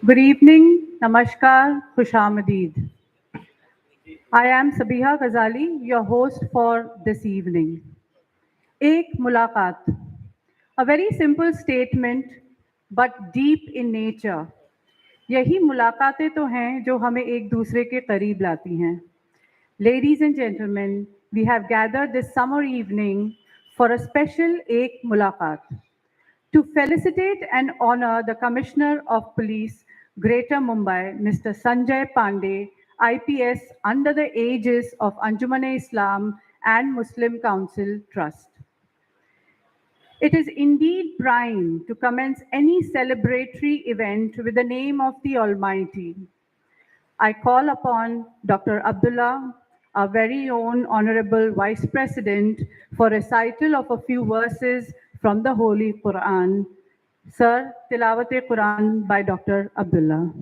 Good evening, Namaskar, Khushamadid. I am Sabiha Ghazali, your host for this evening. Ek mulaqat, a very simple statement but deep in nature. यही मुलाकातें तो हैं जो हमें एक दूसरे के करीब लाती हैं. Ladies and gentlemen, we have gathered this summer evening for a special Ek Mulaqat to felicitate and honor the Commissioner of Police, Greater Mumbai, Mr. Sanjay Pandey, IPS, under the aegis of Anjuman-I-Islam and Muslim Council Trust. It is indeed prime to commence any celebratory event with the name of the Almighty. I call upon Dr. Abdullah, our very own Honorable Vice President, for recital of a few verses from the Holy Quran. Sir, Tilawat-e-Quran by Dr. Abdullah.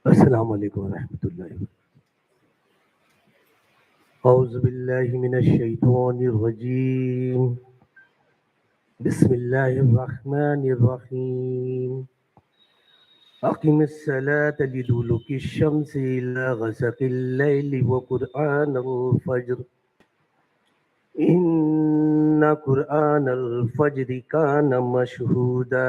अस्सलामु अलैकुम व रहमतुल्लाहि औज़ु बिल्लाहि मिनश शैतानिर रजीम बिस्मिल्लाहिर रहमानिर रहीम अक़िमिस सलाता लिदुलुकिश शम्सि इला ग़सक़िल लैलि व क़ुरआनल फ़ज्र इन्ना क़ुरआनल फ़ज्रि काना मशहूदा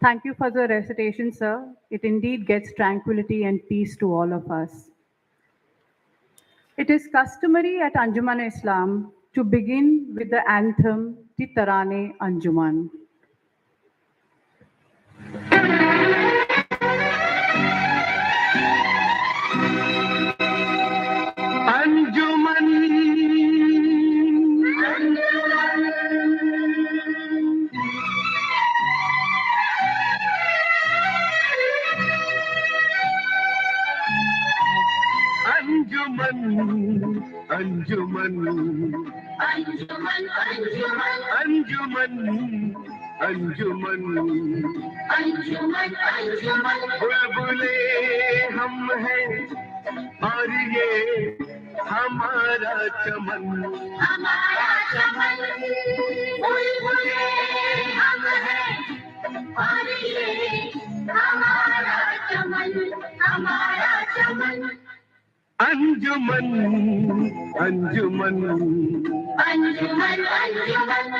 Thank you for the recitation, sir. It indeed gets tranquility and peace to all of us. It is customary at Anjuman-I-Islam to begin with the anthem, the Tarane Anjuman. Anjuman, बुलबुले हम हैं और ये हमारा चमन, बुलबुले हम हैं और ये हमारा चमन. अंजुमन अंजुमन अंजुमन अंजुमन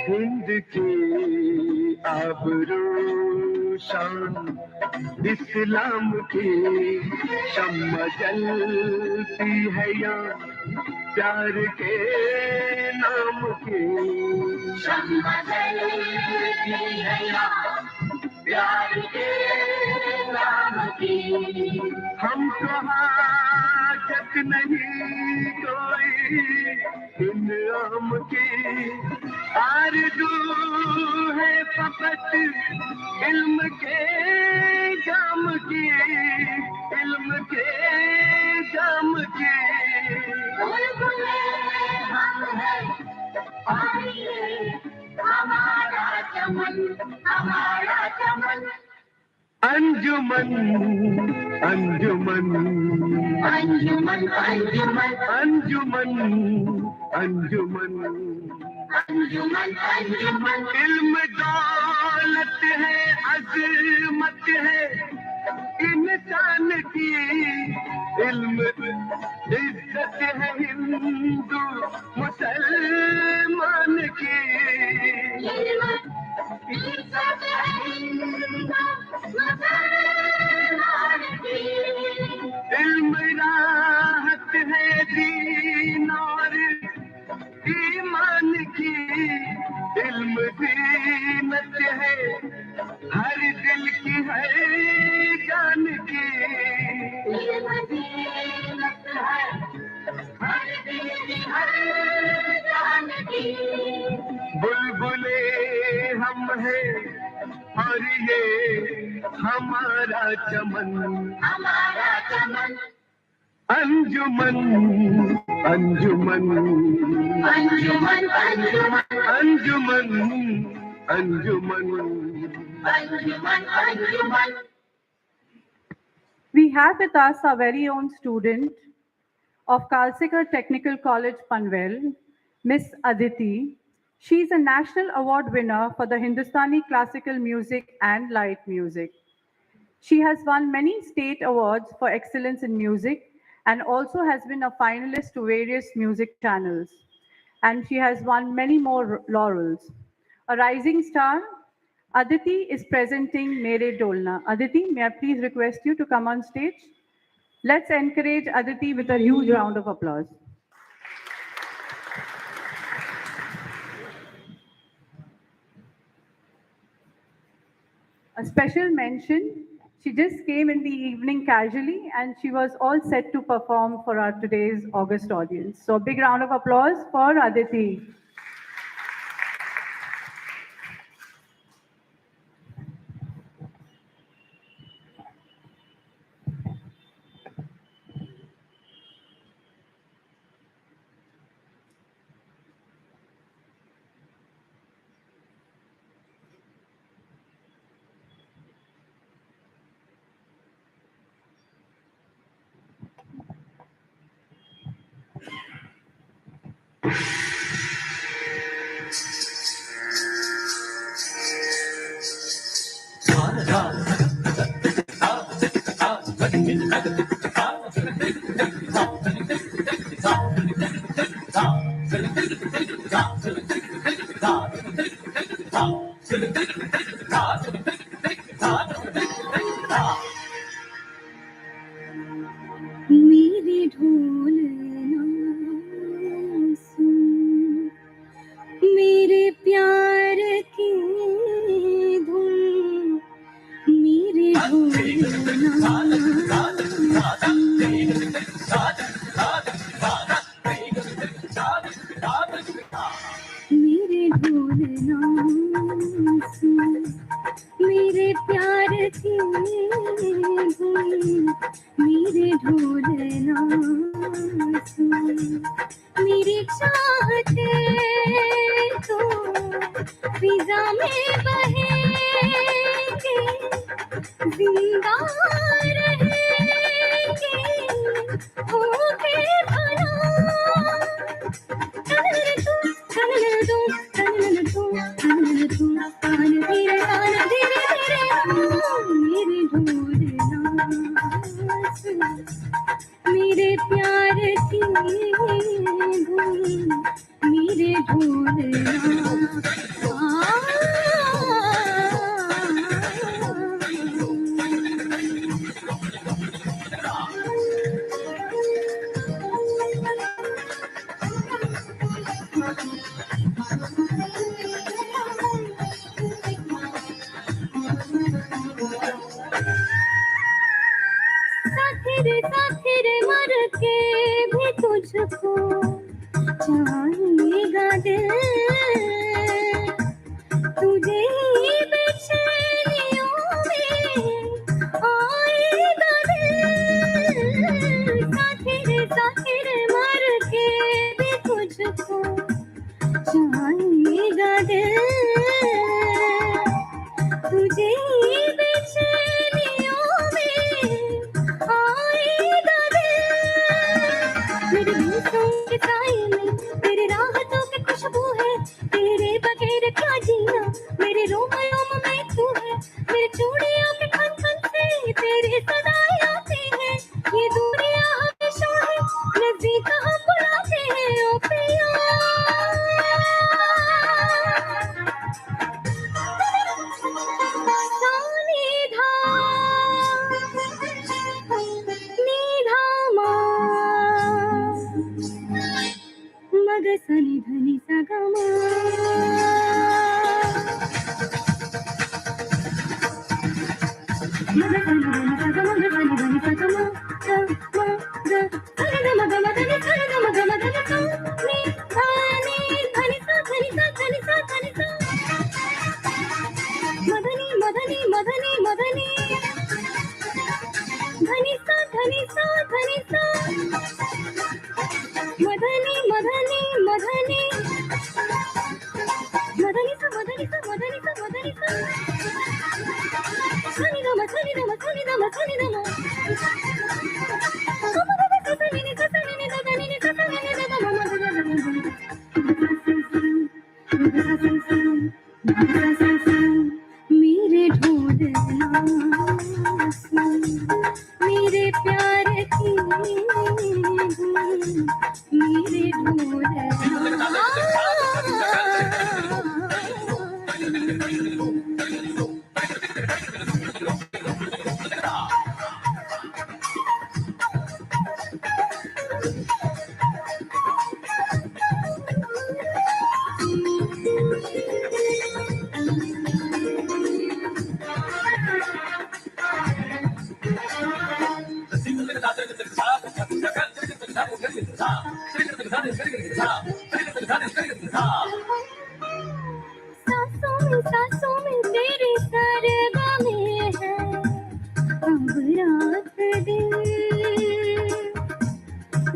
हिंद की आबरू शान इस्लाम की शम्मा जलती है यहाँ प्यार के नाम की शम्मा जलती है यहाँ प्यार के नाम की. हमको हाजत नहीं कोई इन आम की आरज़ू है फकत इल्म के जाम की इल्म के जाम की. बुलबुले हम हैं और ये हमारा चमन. अंजुमन अंजुमन अंजुमन अंजुमन अंजुमन अंजुमन अंजुमन. इल्म दौलत है अज़मत है इंसान की इल्म इज्जत है हिंदू मुसलमान की इज्जत है हिंदू मुसलमान की इल्म राहत है दीन और ईमान की इल्म जीनत है हर दिल की हर जान की इल्म जीनत है हर दिल की हर जान की बुलबुले हम हैं और ये हमारा चमन अंजुमन अंजुमन अंजुमन अंजुमन अंजुमन अंजुमन We have with us our very own student of Kalsikar Technical College, Panvel, Miss Aditi. She is a national award winner for the Hindustani classical music and light music. She has won many state awards for excellence in music and also has been a finalist to various music channels. And she has won many more laurels. A rising star, Aditi is presenting Mere Dolna. Aditi, may I please request you to come on stage? Let's encourage Aditi with a huge round of applause. A special mention, she just came in the evening casually and she was all set to perform for our today's August audience. So a big round of applause for Aditi. मेरे ढोल ना सुन, मेरे प्यार की धुन, मेरे ढोल ना मेरे ढोल ना सुन, मेरे प्यार की धुन, मेरे ढोल ना सुन, मेरी चाहते तो फिजा में बहेंगे, जिंदा रहेंगे होके भला मेरे प्यार की धुन, मेरे ढोल साथिर मर के भी तुझको चाहेगा दिल, तुझे ही बेचैनियों में आएगा दिल, साथिर मर के भी तुझको चाहेगा दिल, तुझे ही बेचैनियों में आएगा दिल, मेरे गीतों के साए में तेरे राहतों की खुशबू है, तेरे बगैर क्या जीना, मेरे रोम रोम में तू है, मेरे चूड़ियों के खन खन से तेरी मेरे ढूंढना मेरे प्यार की मेरे ढूंढना सांसों में तेरे सरगमे है अब रात दिन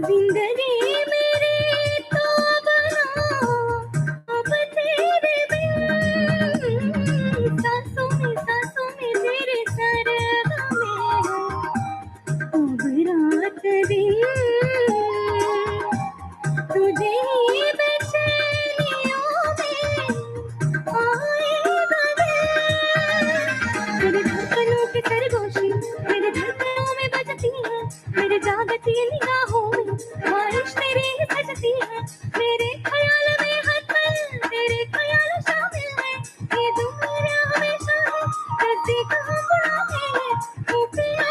जिंदगी मेरी तो बना अब तेरे बिन सांसों में तेरे सरगमे है अब रात दिन तुझे ही बेचैनियों में आए बदे तेरे धड़कनों की सरगोशी मेरे धड़कनों में बजती है मेरे जागती निगाहों में ख्वाहिश तेरी ही सजती है मेरे ख्याल में हर पल तेरे ख्याल शामिल है ये दुनिया हमेशा है नजदीक हम बुलाते हैं तू पिया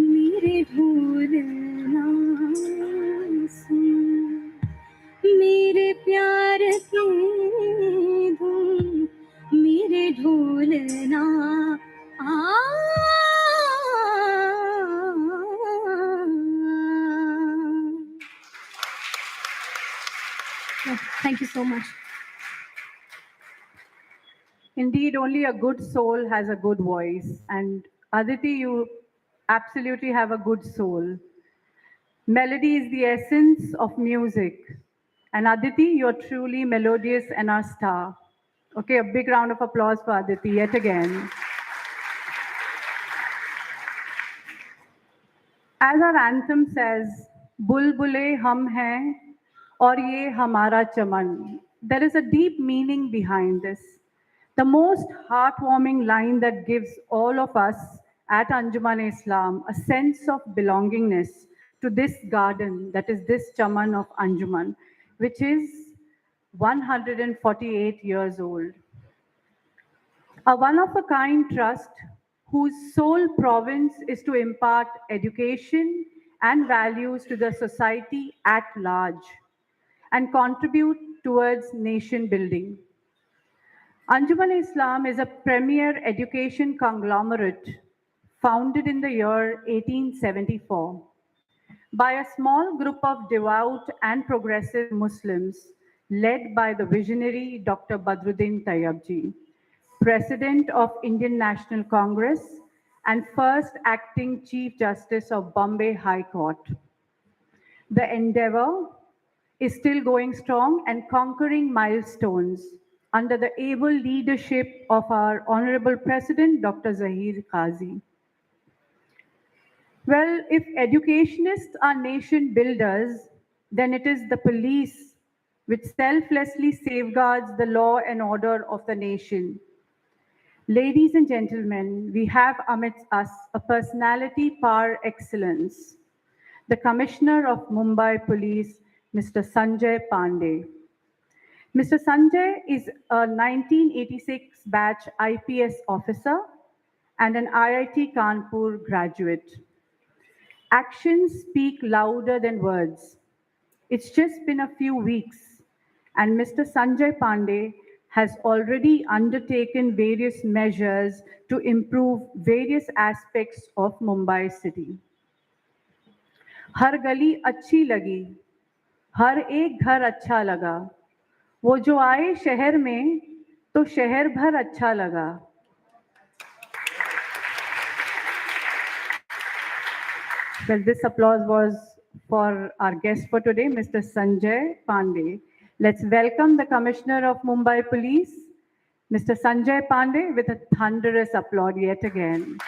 मेरे ढूंढना मेरे प्यार की धुन मेरे ढूंढना Thank you so much. Indeed, only a good soul has a good voice. And Aditi, you absolutely have a good soul. Melody is the essence of music. And Aditi, you're truly melodious and our star. Okay, a big round of applause for Aditi yet again. As our anthem says, Bulbule hum hain aur ye hamara chaman. There is a deep meaning behind this. The most heartwarming line that gives all of us at Anjuman-I-Islam a sense of belongingness to this garden, that is this chaman of Anjuman, which is 148 years old. A one-of-a-kind trust whose sole province is to impart education and values to the society at large and contribute towards nation building. Anjuman-I-Islam is a premier education conglomerate founded in the year 1874 by a small group of devout and progressive Muslims led by the visionary Dr. Badruddin Tayyabji, President of Indian National Congress and first acting Chief Justice of Bombay High Court. The endeavor is still going strong and conquering milestones under the able leadership of our Honorable President, Dr. Zahir Kazi. Well, if educationists are nation builders, then it is the police which selflessly safeguards the law and order of the nation. Ladies and gentlemen, we have amidst us a personality par excellence, the Commissioner of Mumbai Police, Mr. Sanjay Pandey. Mr. Sanjay is a 1986 batch IPS officer and an IIT Kanpur graduate. Actions speak louder than words. It's just been a few weeks, and Mr. Sanjay Pandey has already undertaken various measures to improve various aspects of Mumbai city. हर गली अच्छी लगी, हर एक घर अच्छा लगा, वो जो आए शहर में तो शहर भर अच्छा लगा. Well, this applause was for our guest for today, Mr. Sanjay Pandey. Let's welcome the Commissioner of Mumbai Police, Mr. Sanjay Pandey, with a thunderous applause yet again.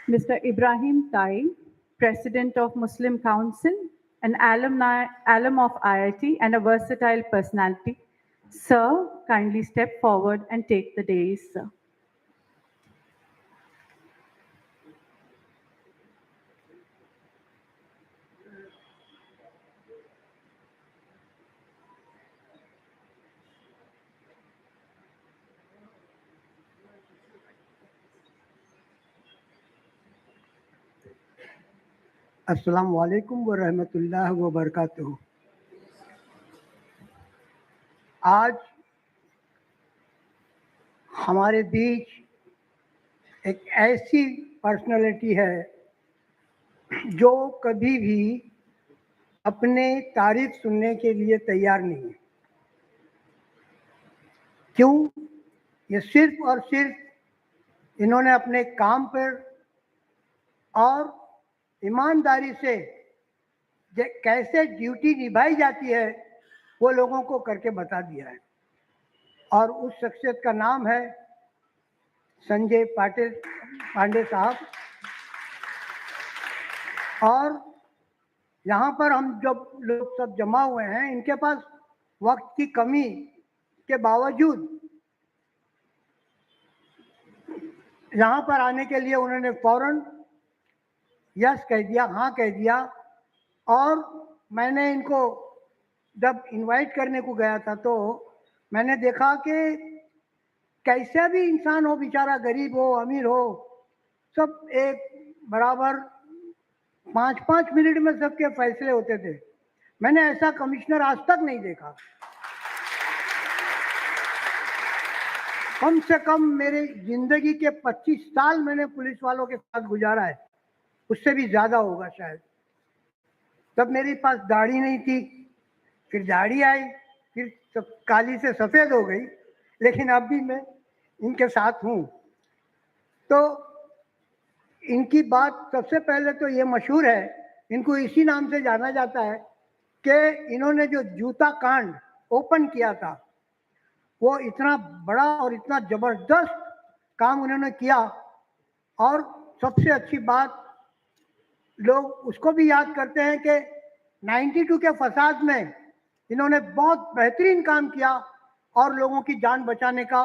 Mr. Ibrahim Tai, President of Muslim Council, an alum of IIT and a versatile personality. Sir, kindly step forward and take the dais, sir. अस्सलाम वालेकुम व रहमतुल्लाह व बरकातुहू। आज हमारे बीच एक ऐसी personality है जो कभी भी अपने तारीफ सुनने के लिए तैयार नहीं है। क्यों? ये सिर्फ और सिर्फ इन्होंने अपने काम पर और ईमानदारी से कैसे ड्यूटी निभाई जाती है वो लोगों को करके बता दिया है। और उस शख्सियत का नाम है संजय पांडे साहब। और यहाँ पर हम जब लोग सब जमा हुए हैं, इनके पास वक्त की कमी के बावजूद यहाँ पर आने के लिए उन्होंने फौरन यस कह दिया, हाँ कह दिया। और मैंने इनको जब इनवाइट करने को गया था तो मैंने देखा कि कैसा भी इंसान हो, बेचारा गरीब हो अमीर हो, सब एक बराबर 5-5 मिनट में सबके फैसले होते थे। मैंने ऐसा कमिश्नर आज तक नहीं देखा। कम से कम मेरे जिंदगी के 25 साल मैंने पुलिस वालों के साथ गुजारा है, उससे भी ज़्यादा होगा शायद। तब मेरे पास दाढ़ी नहीं थी, फिर दाढ़ी आई, फिर सब काली से सफ़ेद हो गई, लेकिन अब भी मैं इनके साथ हूँ। तो इनकी बात सबसे पहले तो ये मशहूर है, इनको इसी नाम से जाना जाता है कि इन्होंने जो जूता कांड ओपन किया था वो इतना बड़ा और इतना ज़बरदस्त काम उन्होंने किया। और सबसे अच्छी बात, लोग उसको भी याद करते हैं कि 92 के फसाद में इन्होंने बहुत बेहतरीन काम किया और लोगों की जान बचाने का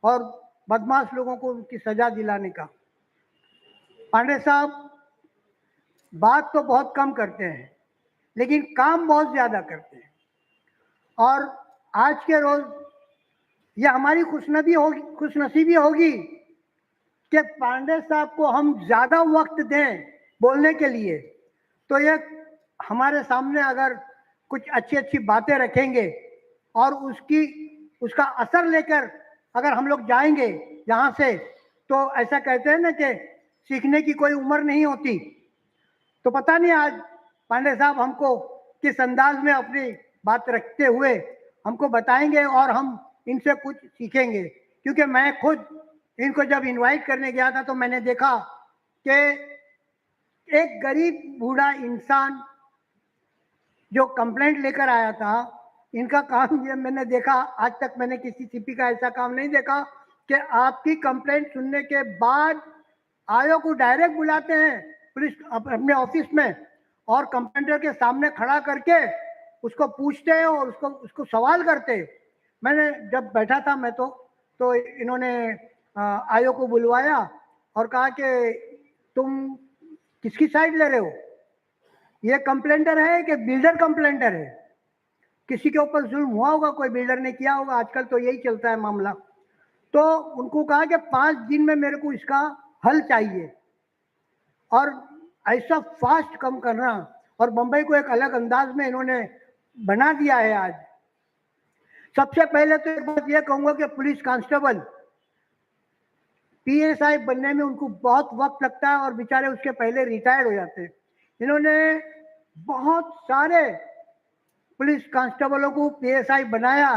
और बदमाश लोगों को उनकी सज़ा दिलाने का। पांडे साहब बात तो बहुत कम करते हैं, लेकिन काम बहुत ज़्यादा करते हैं। और आज के रोज़ यह हमारी खुशनसीबी होगी कि पांडे साहब को हम ज़्यादा वक्त दें बोलने के लिए। तो ये हमारे सामने अगर कुछ अच्छी अच्छी बातें रखेंगे और उसका असर लेकर अगर हम लोग जाएंगे यहाँ से, तो ऐसा कहते हैं ना कि सीखने की कोई उम्र नहीं होती। तो पता नहीं आज पांडे साहब हमको किस अंदाज में अपनी बात रखते हुए हमको बताएंगे और हम इनसे कुछ सीखेंगे। क्योंकि मैं खुद इनको जब इनवाइट करने गया था तो मैंने देखा कि एक गरीब बूढ़ा इंसान जो कंप्लेंट लेकर आया था, इनका काम ये मैंने देखा, आज तक मैंने किसी सीपी का ऐसा काम नहीं देखा कि आपकी कंप्लेंट सुनने के बाद आयोग को डायरेक्ट बुलाते हैं पुलिस अपने ऑफिस में और कंप्लेंटर के सामने खड़ा करके उसको पूछते हैं और उसको सवाल करते हैं। मैंने जब बैठा था मैं तो इन्होंने आयोग को बुलवाया और कहा कि तुम किसकी साइड ले रहे हो, ये कंप्लेंटर है कि बिल्डर कंप्लेंटर है, किसी के ऊपर जुल्म हुआ होगा, कोई बिल्डर ने किया होगा, आजकल तो यही चलता है मामला। तो उनको कहा कि 5 दिन में मेरे को इसका हल चाहिए और ऐसा फास्ट कम करना, और मुंबई को एक अलग अंदाज में इन्होंने बना दिया है। आज सबसे पहले तो एक बात यह कहूंगा कि पुलिस कांस्टेबल पीएसआई बनने में उनको बहुत वक्त लगता है और बेचारे उसके पहले रिटायर्ड हो जाते हैं। इन्होंने बहुत सारे पुलिस कांस्टेबलों को पीएसआई बनाया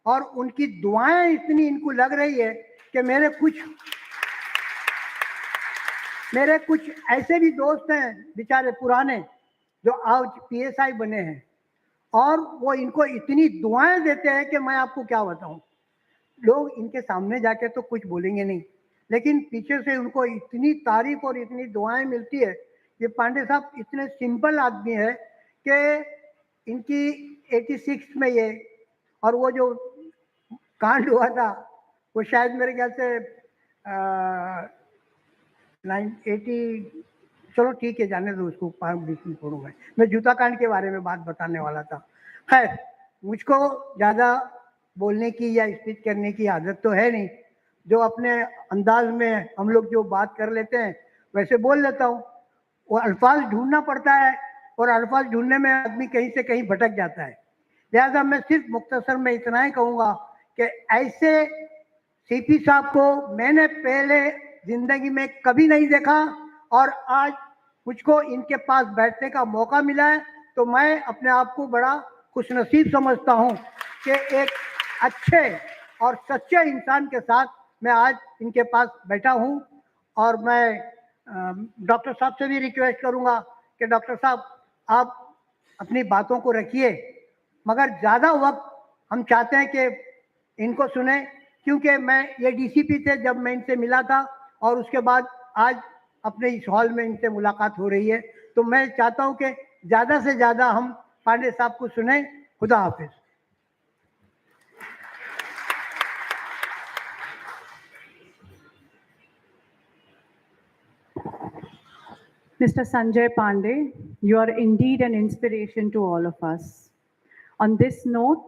और उनकी दुआएं इतनी इनको लग रही है कि मेरे कुछ ऐसे भी दोस्त हैं बेचारे पुराने जो आज पीएसआई बने हैं और वो इनको इतनी दुआएं देते हैं कि मैं आपको क्या बताऊं। लोग इनके सामने जाके तो कुछ बोलेंगे नहीं, लेकिन पीछे से उनको इतनी तारीफ और इतनी दुआएं मिलती है। ये पांडे साहब इतने सिंपल आदमी है कि इनकी 86 में ये और वो जो कांड हुआ था वो शायद मेरे ख्याल से 980, चलो ठीक है जाने दो उसको, 5-20 में छोड़ूंगा। मैं जूता कांड के बारे में बात बताने वाला था। खैर, मुझको ज़्यादा बोलने की या स्पीच करने की आदत तो है नहीं, जो अपने अंदाज में हम लोग जो बात कर लेते हैं वैसे बोल लेता हूँ। वो अल्फाज ढूंढना पड़ता है और अल्फाज ढूंढने में आदमी कहीं से कहीं भटक जाता है। लिहाजा मैं सिर्फ मुख्तसर में इतना ही कहूँगा कि ऐसे सीपी साहब को मैंने पहले जिंदगी में कभी नहीं देखा और आज मुझको इनके पास बैठने का मौका मिला है तो मैं अपने आप को बड़ा खुशनसीब समझता हूँ कि एक अच्छे और सच्चे इंसान के साथ मैं आज इनके पास बैठा हूँ। और मैं डॉक्टर साहब से भी रिक्वेस्ट करूँगा कि डॉक्टर साहब आप अपनी बातों को रखिए, मगर ज़्यादा वक्त हम चाहते हैं कि इनको सुने, क्योंकि मैं ये डीसीपी थे जब मैं इनसे मिला था और उसके बाद आज अपने इस हॉल में इनसे मुलाकात हो रही है, तो मैं चाहता हूँ कि ज़्यादा से ज़्यादा हम पांडे साहब को सुने। खुदा हाफिज। Mr. Sanjay Pandey, you are indeed an inspiration to all of us. On this note,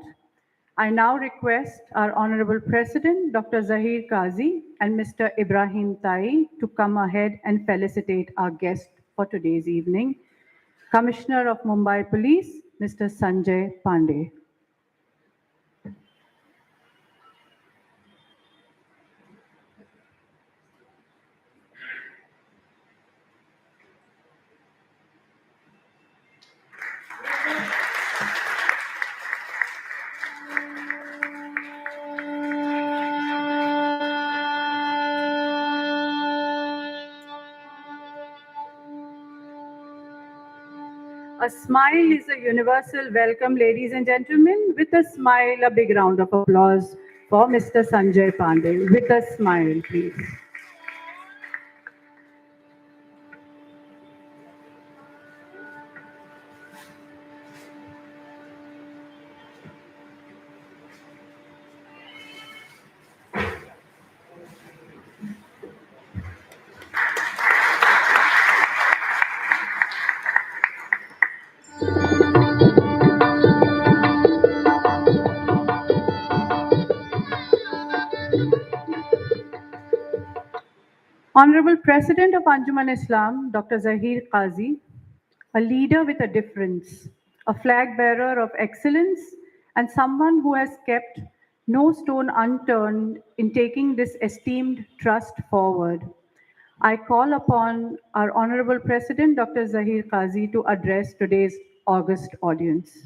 I now request our Honorable President, Dr. Zahir Kazi, and Mr. Ibrahim Tai to come ahead and felicitate our guest for today's evening, Commissioner of Mumbai Police, Mr. Sanjay Pandey. A smile is a universal welcome, ladies and gentlemen. With a smile, a big round of applause for Mr. Sanjay Pandey. With a smile, please. Honorable President of Anjuman-I-Islam, Dr. Zahir Kazi, a leader with a difference, a flag bearer of excellence, and someone who has kept no stone unturned in taking this esteemed trust forward. I call upon our Honorable President, Dr. Zahir Kazi, to address today's august audience.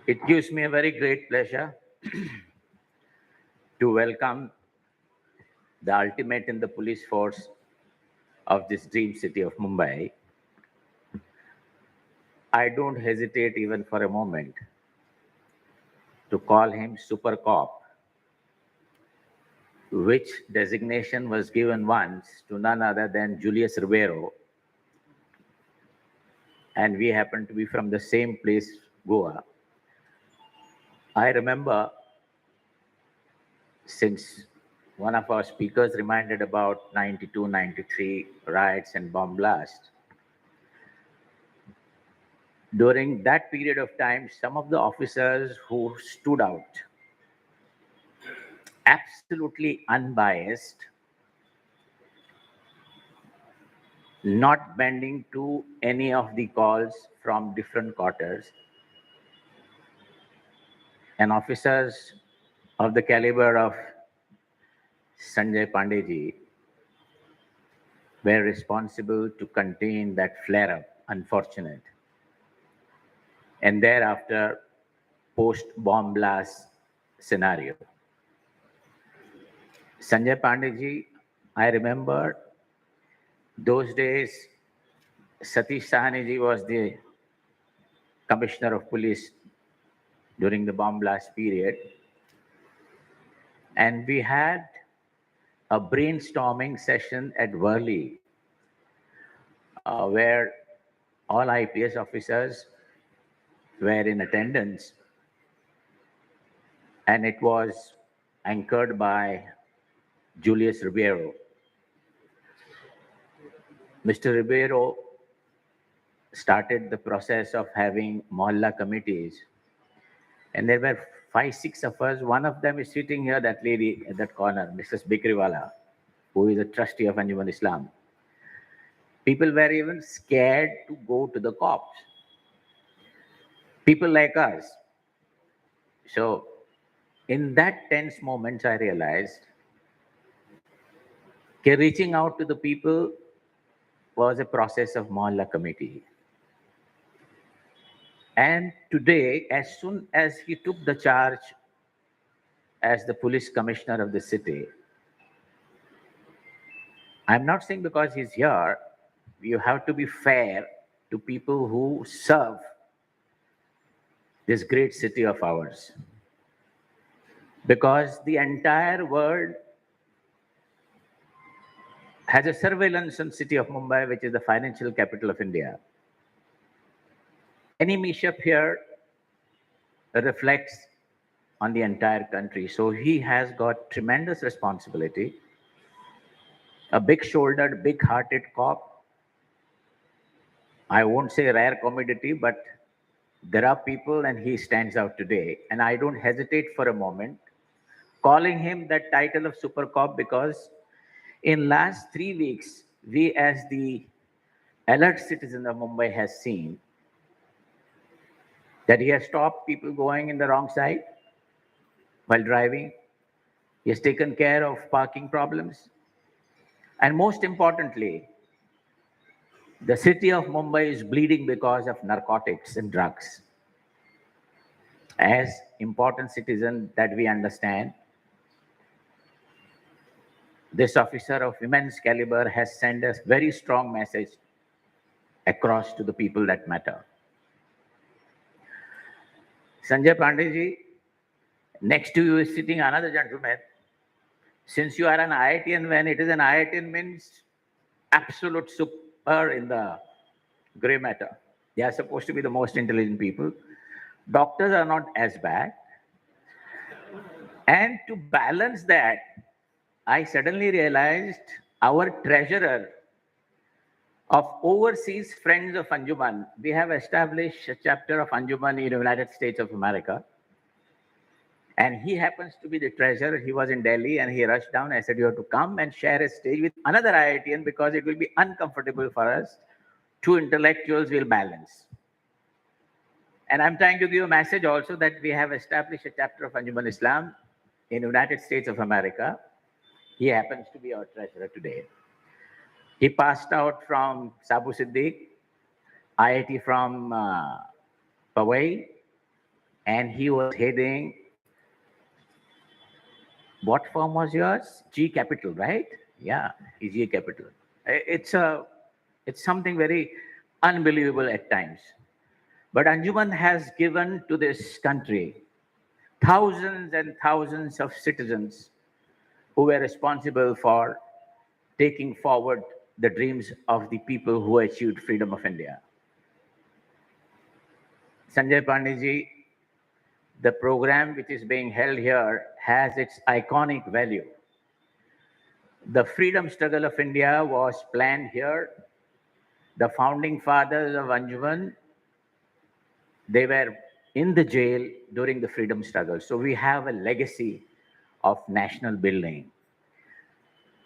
It gives me a very great pleasure to welcome the ultimate in the police force of this dream city of Mumbai. I don't hesitate even for a moment to call him Super Cop, which designation was given once to none other than Julius Ribeiro, and we happen to be from the same place, Goa. I remember, since one of our speakers reminded about 92, 93 riots and bomb blast, during that period of time, some of the officers who stood out, absolutely unbiased, not bending to any of the calls from different quarters, and officers of the caliber of Sanjay Pandey ji were responsible to contain that flare-up, unfortunate. And thereafter, post-bomb blast scenario. Sanjay Pandey ji, I remember those days, Satish Sahani ji was the Commissioner of Police during the bomb blast period. And we had a brainstorming session at Worli, where all IPS officers were in attendance. And it was anchored by Julius Ribeiro. Mr. Ribeiro started the process of having mohalla committees. And there were 5, 6 of us. One of them is sitting here, that lady at that corner, Mrs. Bikriwala, who is a trustee of Anjuman-I-Islam. People were even scared to go to the cops. People like us. So in that tense moments, I realized that reaching out to the people was a process of mohalla committee. And today, as soon as he took the charge as the police commissioner of the city, I'm not saying because he's here, you have to be fair to people who serve this great city of ours. Because the entire world has a surveillance on city of Mumbai, which is the financial capital of India. Any mishap here reflects on the entire country. So he has got tremendous responsibility, a big-shouldered, big-hearted cop. I won't say rare commodity, but there are people and he stands out today. And I don't hesitate for a moment calling him that title of super cop, because in last 3 weeks, we as the alert citizen of Mumbai has seen that he has stopped people going in the wrong side while driving. He has taken care of parking problems. And most importantly, the city of Mumbai is bleeding because of narcotics and drugs. As important citizen that we understand, this officer of immense caliber has sent us very strong message across to the people that matter. Sanjay Pandey ji, next to you is sitting another gentleman. Since you are an IITian, when it is an IITian means absolute super in the gray matter. They are supposed to be the most intelligent people. Doctors are not as bad. And to balance that, I suddenly realized our treasurer of overseas friends of Anjuman, we have established a chapter of Anjuman in the United States of America. And he happens to be the treasurer. He was in Delhi and he rushed down. I said, you have to come and share a stage with another IITian because it will be uncomfortable for us. Two intellectuals will balance. And I'm trying to give a message also that we have established a chapter of Anjuman-I-Islam in the United States of America. He happens to be our treasurer today. He passed out from Sabu Siddiq, IIT from Powai, and he was heading, what firm was yours? G Capital, right? Yeah, G Capital. It's something very unbelievable at times. But Anjuman has given to this country thousands and thousands of citizens who were responsible for taking forward the dreams of the people who achieved freedom of India. Sanjay Pandey ji, the program which is being held here has its iconic value. The freedom struggle of India was planned here. The founding fathers of Anjuman, they were in the jail during the freedom struggle. So we have a legacy of national building.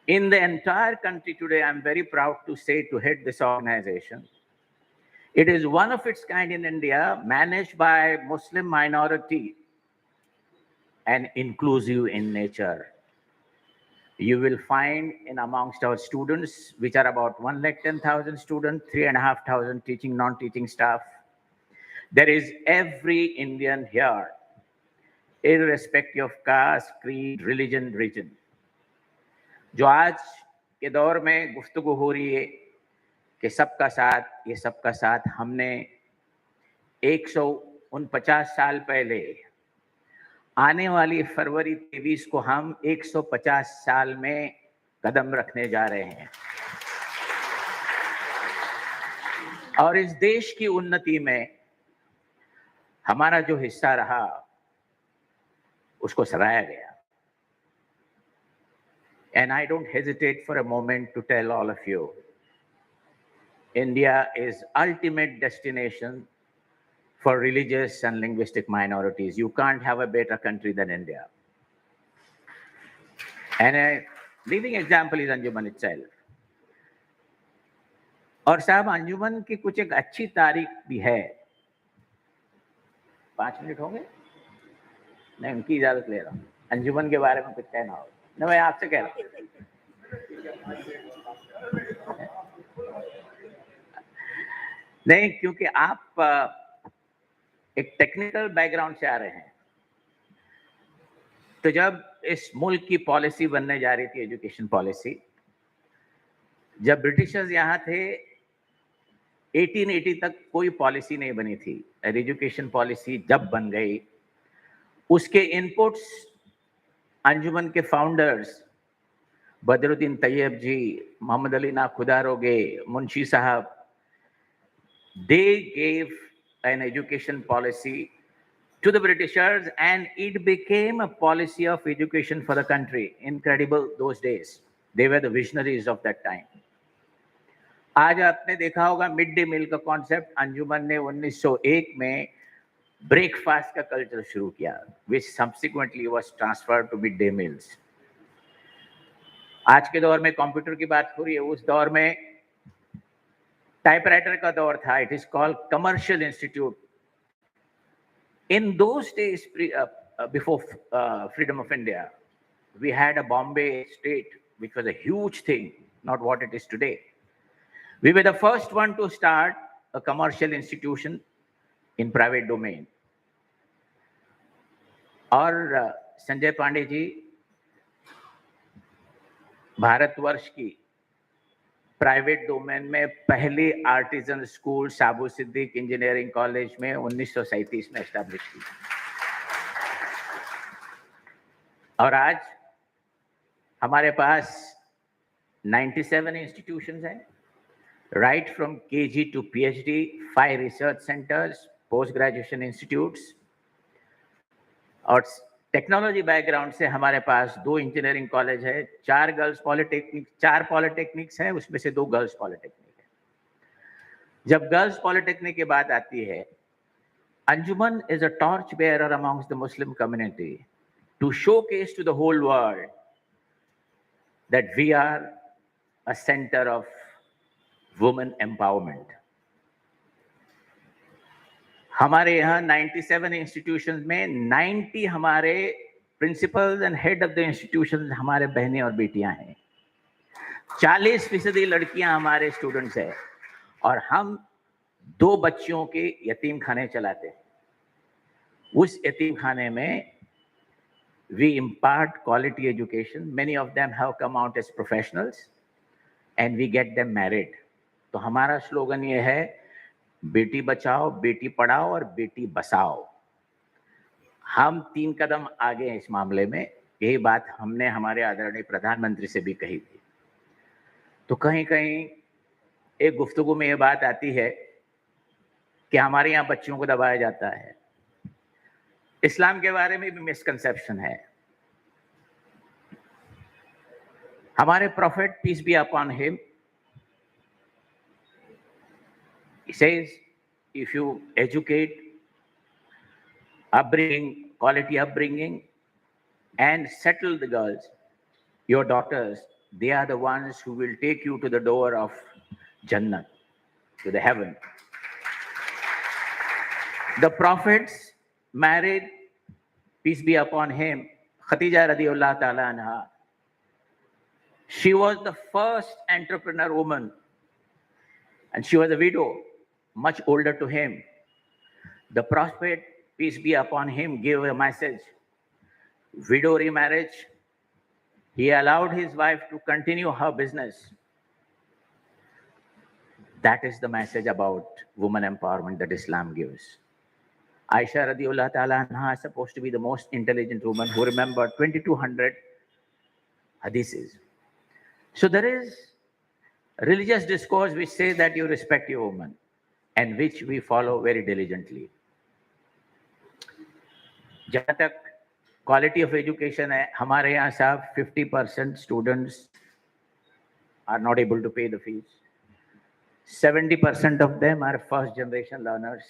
In the entire country today, I'm very proud to say, to head this organization. It is one of its kind in India, managed by Muslim minority and inclusive in nature. You will find in amongst our students, which are about 110,000 students, 3,500 teaching, non-teaching staff, there is every Indian here, irrespective of caste, creed, religion, region. जो आज के दौर में गुफ्तगू हो रही है कि सबका साथ, ये सबका साथ, हमने 149 साल पहले, आने वाली फरवरी 23 को हम 150 साल में कदम रखने जा रहे हैं और इस देश की उन्नति में हमारा जो हिस्सा रहा उसको सराहा गया. And I don't hesitate for a moment to tell all of you, India is ultimate destination for religious and linguistic minorities. You can't have a better country than India. And a leading example is Anjuman itself. और साहब अंजुमन की कुछ एक अच्छी तारीख भी है. 5 minute होंगे? नहीं, उनकी इजाजत ले रहा हूँ. अंजुमन के बारे में कुछ कहना हो न, मैं आपसे कह रहा हूँ. नहीं, क्योंकि आप एक टेक्निकल बैकग्राउंड से आ रहे हैं. तो जब इस मुल्क की पॉलिसी बनने जा रही थी, एजुकेशन पॉलिसी, जब ब्रिटिशर्स यहाँ थे, 1880 तक कोई पॉलिसी नहीं बनी थी. एजुकेशन पॉलिसी जब बन गई, उसके इनपुट्स अंजुमन के फाउंडर्स बदरुद्दीन तैयब जी, मोहम्मद अली ना खुदारोगे, मुंशी साहब, they gave an education policy to the Britishers and it became a policy of education for the country. Incredible those days. They were the visionaries of that time. आज आपने देखा होगा मिड डे मील का concept अंजुमन ने 1901 में breakfast का culture शुरू किया, which subsequently was transferred to midday meals. आज के दौर में कंप्यूटर की बात हो रही है, उस दौर में टाइपराइटर का दौर था. It is called commercial institute. In those days before freedom of India, we had a Bombay state which was a huge thing, not what it is today. We were the first one to start a commercial institution in private domain. और संजय पांडे जी भारतवर्ष की private domain में पहली artisan school Saboo Siddik engineering college में 1937 में establish की. और आज हमारे पास 97 इंस्टीट्यूशंस हैं, right from KG to PhD, 5 research centres, post graduation institutes. और टेक्नोलॉजी बैकग्राउंड से हमारे पास 2 इंजीनियरिंग कॉलेज है, 4 गर्ल्स पॉलिटेक्निक, 4 पॉलिटेक्निक्स हैं, उसमें से 2 गर्ल्स पॉलिटेक्निक है. जब गर्ल्स पॉलिटेक्निक की बात आती है, Anjuman is a torch bearer amongst the Muslim community to showcase to the whole world that we are a centre of women empowerment. हमारे यहाँ 97 इंस्टीट्यूशंस में 90 हमारे principals and head of the institutions हमारे बहनें और बेटियां हैं. 40% लड़कियां हमारे स्टूडेंट्स हैं और हम 2 बच्चियों के यतीम खाने चलाते हैं. उस यतीम खाने में we impart quality education. Many of them have come out as professionals and we get them married. तो हमारा स्लोगन ये है, बेटी बचाओ, बेटी पढ़ाओ और बेटी बसाओ. हम 3 कदम आगे हैं इस मामले में. यही बात हमने हमारे आदरणीय प्रधानमंत्री से भी कही थी. तो कहीं कहीं एक गुफ्तगू में ये बात आती है कि हमारे यहाँ बच्चियों को दबाया जाता है. इस्लाम के बारे में भी मिसकंसेप्शन है. हमारे prophet peace be upon him, he says, if you educate, upbringing, quality upbringing, and settle the girls, your daughters, they are the ones who will take you to the door of Jannah, to the heaven. The prophets married, peace be upon him, Khadija radiallahu ta'ala anha. She was the first entrepreneur woman, and she was a widow, much older to him. The prophet, peace be upon him, gave a message. Widow remarriage. He allowed his wife to continue her business. That is the message about woman empowerment that Islam gives. Aisha radiallahu ta'ala anha is supposed to be the most intelligent woman who remembered 2200 hadiths. So there is religious discourse which says that you respect your woman, and which we follow very diligently. जहाँ तक quality of education है, हमारे यहाँ साहब 50% students are not able to pay the fees. 70% of them are first generation learners.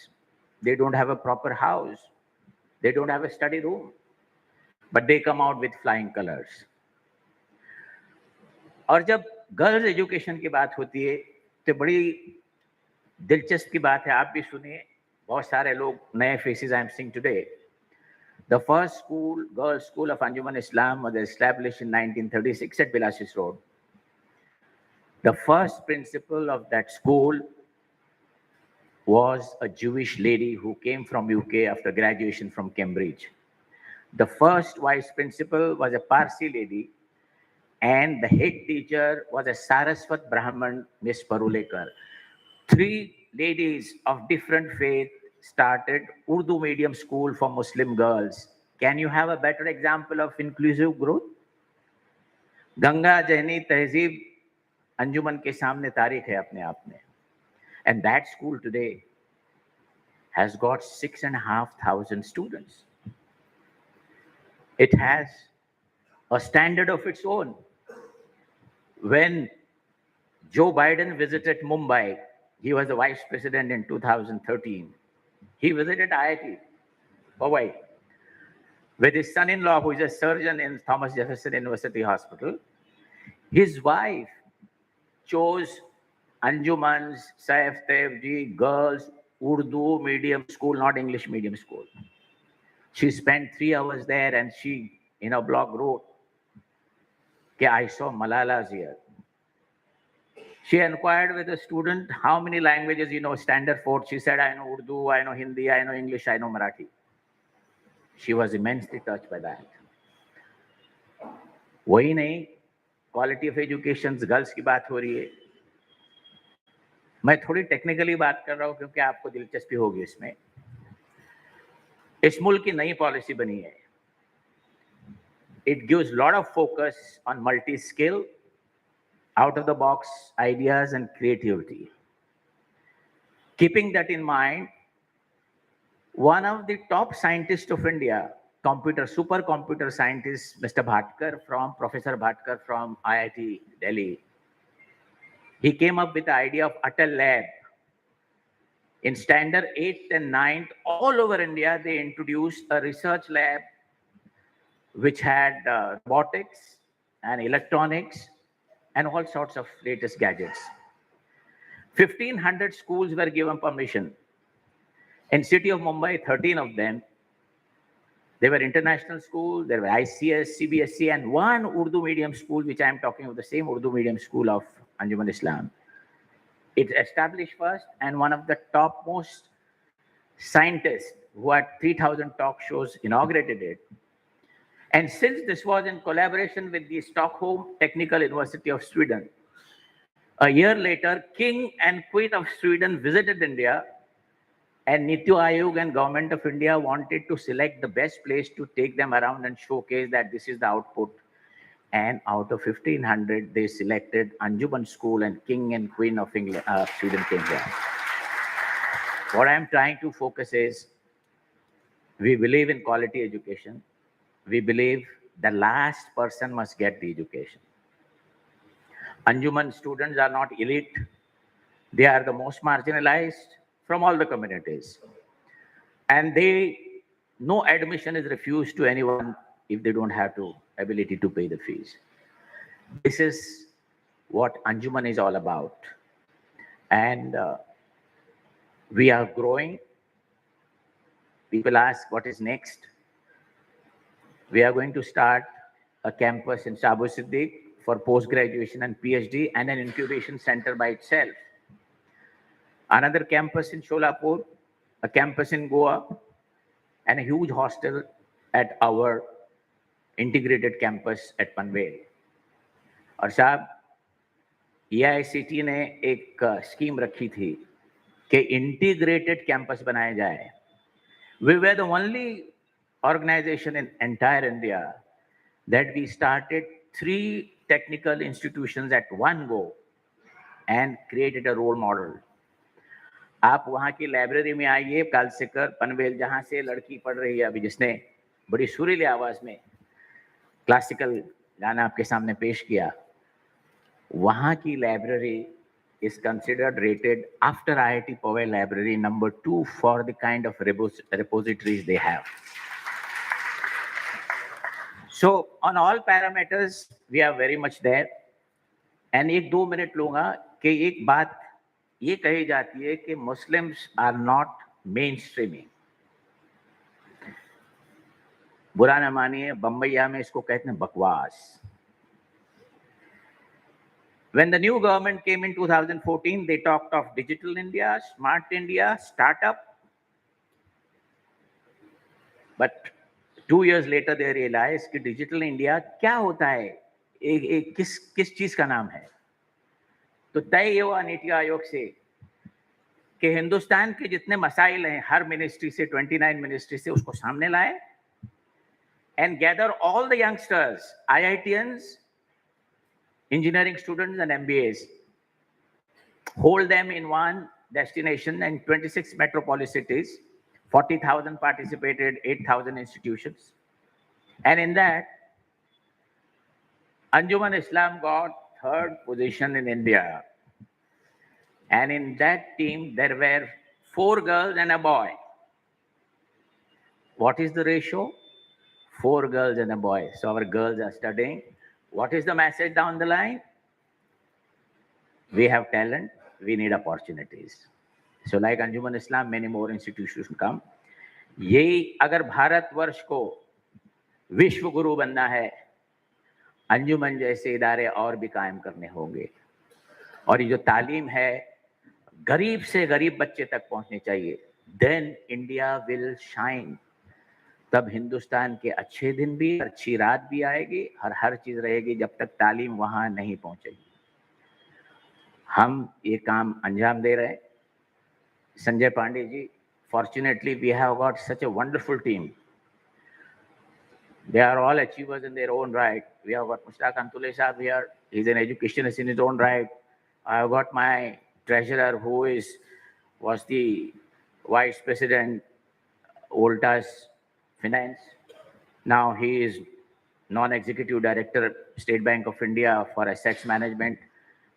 They don't have a proper house. They don't have a study room. But they come out with flying colors. और जब girls education की बात होती है तो बड़ी दिलचस्प की बात है. आप भी सुनिए, बहुत सारे लोग नए faces I am seeing today. The first school, girls' school of Anjuman-I-Islam was established in 1936 at Bilasis Road. The first principal of that school was a Jewish lady who came from UK after graduation from Cambridge. The first vice principal was a Parsi lady, and the head teacher was a Saraswat Brahman, Miss Parulekar. 3 ladies of different faith started Urdu medium school for Muslim girls. Can you have a better example of inclusive growth? Ganga Jahni Tehzeeb Anjuman ke samne taarikh hai apne aap mein. And that school today has got 6,500 students. It has a standard of its own. When Joe Biden visited Mumbai, he was the vice president in 2013. He visited IIT, Mumbai, with his son-in-law, who is a surgeon in Thomas Jefferson University Hospital. His wife chose Anjuman's Saif Tevji Girls Urdu medium school, not English medium school. She spent 3 hours there, and she, in a blog, wrote, I saw Malala's here. She inquired with a student, how many languages you know? Standard 4. She said, I know Urdu, I know Hindi, I know English, I know Marathi. She was immensely touched by that. वही नहीं, quality of education girls की बात हो रही है. मैं थोड़ी technically बात कर रहा हूँ क्योंकि आपको दिलचस्पी होगी इसमें. इस मुल्क की नई पॉलिसी बनी है. It gives a lot of focus on multi-skill, out-of-the-box ideas and creativity. Keeping that in mind, one of the top scientists of India, supercomputer scientist, Professor Bhatkar from IIT Delhi, he came up with the idea of Atal Lab. In standard 8th and 9th, all over India, they introduced a research lab which had robotics and electronics and all sorts of latest gadgets. 1,500 schools were given permission. In city of Mumbai, 13 of them, they were international schools, there were ICS, CBSE, and one Urdu medium school, which I am talking of, the same Urdu medium school of Anjuman-I-Islam. It established first, and one of the topmost scientists who had 3,000 talk shows, inaugurated it. And since this was in collaboration with the Stockholm Technical University of Sweden, a year later, King and Queen of Sweden visited India, and Niti Aayog and Government of India wanted to select the best place to take them around and showcase that this is the output. And out of 1,500, they selected Anjuman School, and King and Queen of England, Sweden came here. What I'm trying to focus is, we believe in quality education. We believe the last person must get the education. Anjuman students are not elite. They are the most marginalized from all the communities. And no admission is refused to anyone if they don't have the ability to pay the fees. This is what Anjuman is all about. And we are growing. People ask, what is next? We are going to start a campus in Shabu Siddiq for post-graduation and PhD, and an incubation center by itself. Another campus in Sholapur, a campus in Goa, and a huge hostel at our integrated campus at Panvel. और साहब, EICT ने एक scheme रखी थी कि integrated campus बनाए जाए. We were the only organization in entire India that we started 3 technical institutions at one go and created a role model. आप वहाँ की लाइब्रेरी में आइए, कालसेकर पनवेल, जहाँ से लड़की पढ़ रही है अभी, जिसने बड़ी सुरीली आवाज में क्लासिकल गाना आपके सामने पेश किया, वहाँ की library is considered rated after IIT Powell Library number 2 for the kind of repositories they have. So on all parameters, we are very much there. And 1-2 minute लूंगा कि एक बात ये कही जाती है कि Muslims are not mainstreaming. बुरा न मानिए, बम्बैया में इसको कहते हैं बकवास. When the new government came in 2014, they talked of digital India, smart India, startup. But 2 years later, they realized कि digital India क्या होता है, किस चीज का नाम है. तो तय हुआ नीति आयोग से कि हिंदुस्तान के जितने मसाइल हैं हर मिनिस्ट्री से, 29 मिनिस्ट्री से, उसको सामने लाए and gather all the youngsters, IITians, engineering students and MBAs, hold them in one destination in 26 metropolis cities, 40,000 participated, 8,000 institutions. And in that, Anjuman-I-Islam got 3rd position in India. And in that team, there were 4 girls and a boy. What is the ratio? 4 girls and a boy. So our girls are studying. What is the message down the line? We have talent, we need opportunities. So like Anjuman-I-Islam, many more institutions come. ये अगर भारतवर्ष को विश्व गुरु बनना है, अंजुमन जैसे इदारे और भी कायम करने होंगे. और ये जो तालीम है, गरीब से गरीब बच्चे तक पहुंचनी चाहिए. Then India will shine. तब हिंदुस्तान के अच्छे दिन भी, अच्छी रात भी आएगी, हर चीज रहेगी, जब तक तालीम वहां नहीं पहुंचेगी. हम ये काम अंजाम दे रहे हैं. Sanjay Pandey ji, fortunately we have got such a wonderful team. They are all achievers in their own right. We have got Mushtaq Antulay sahab here. He's an educationist in his own right. I have got my treasurer who was the vice president, Volta's Finance. Now he is non-executive director, State Bank of India for assets management.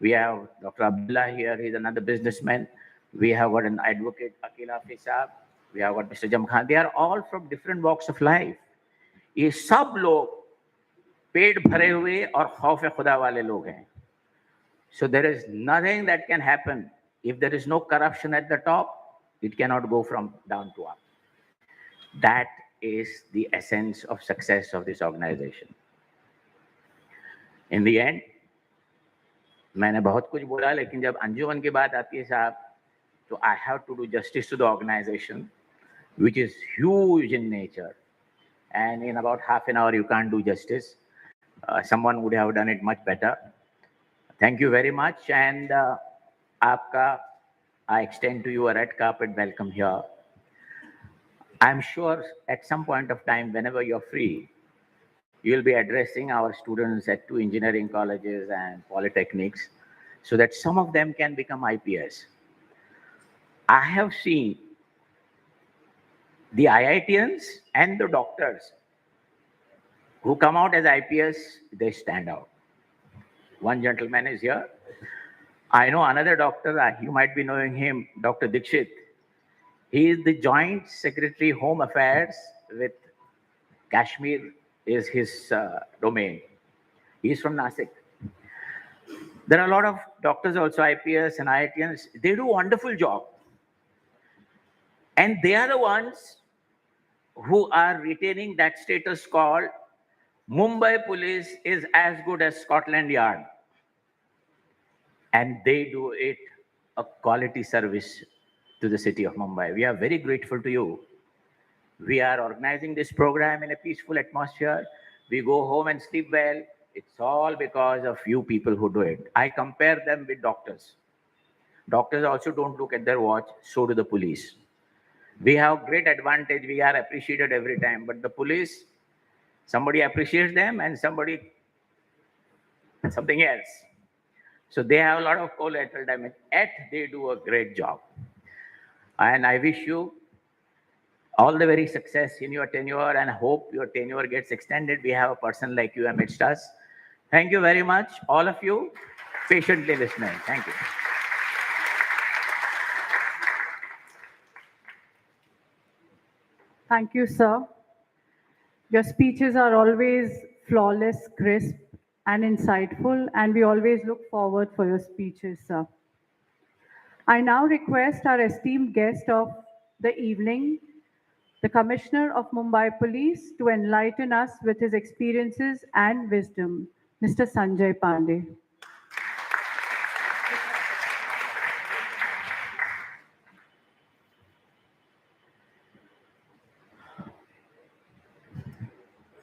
We have Dr. Abdullah here. He's another businessman. We have got an advocate, Aqeel Hafiz sahab. We have got Mr. Jhamkhanawala. They are all from different walks of life. ये सब लोग पेट भरे हुए और खौफ खुदा वाले लोग हैं. So there is nothing that can happen if there is no corruption at the top. It cannot go from down to up. That is the essence of success of this organization. In the end, मैंने बहुत कुछ बोला, लेकिन जब अंजुमन की बात आती है साहब, तो I have to do justice to the organization. which is huge in nature. And in about half an hour, you can't do justice. Someone would have done it much better. Thank you very much. And Aapka, I extend to you a red carpet welcome here. I'm sure at some point of time, whenever you're free, you'll be addressing our students at 2 engineering colleges and polytechnics so that some of them can become IPS. I have seen the IITians and the doctors who come out as IPS, they stand out. One gentleman is here. I know another doctor, you might be knowing him, Dr. Dikshit. He is the Joint Secretary Home Affairs with Kashmir is his domain. He is from Nasik. There are a lot of doctors also, IPS and IITians. They do a wonderful job. And they are the ones who are retaining that status called Mumbai police is as good as Scotland Yard. And they do it a quality service to the city of Mumbai. We are very grateful to you. We are organizing this program in a peaceful atmosphere. We go home and sleep well. It's all because of you people who do it. I compare them with doctors. Doctors also don't look at their watch, so do the police. We have great advantage. We are appreciated every time. But the police, somebody appreciates them and somebody, something else. So they have a lot of collateral damage. Yet they do a great job. And I wish you all the very success in your tenure and hope your tenure gets extended. We have a person like you amidst us. Thank you very much, all of you, patiently listening. Thank you. Thank you, sir. Your speeches are always flawless, crisp, and insightful, and we always look forward for your speeches, sir. I now request our esteemed guest of the evening, the Commissioner of Mumbai Police, to enlighten us with his experiences and wisdom, Mr. Sanjay Pandey.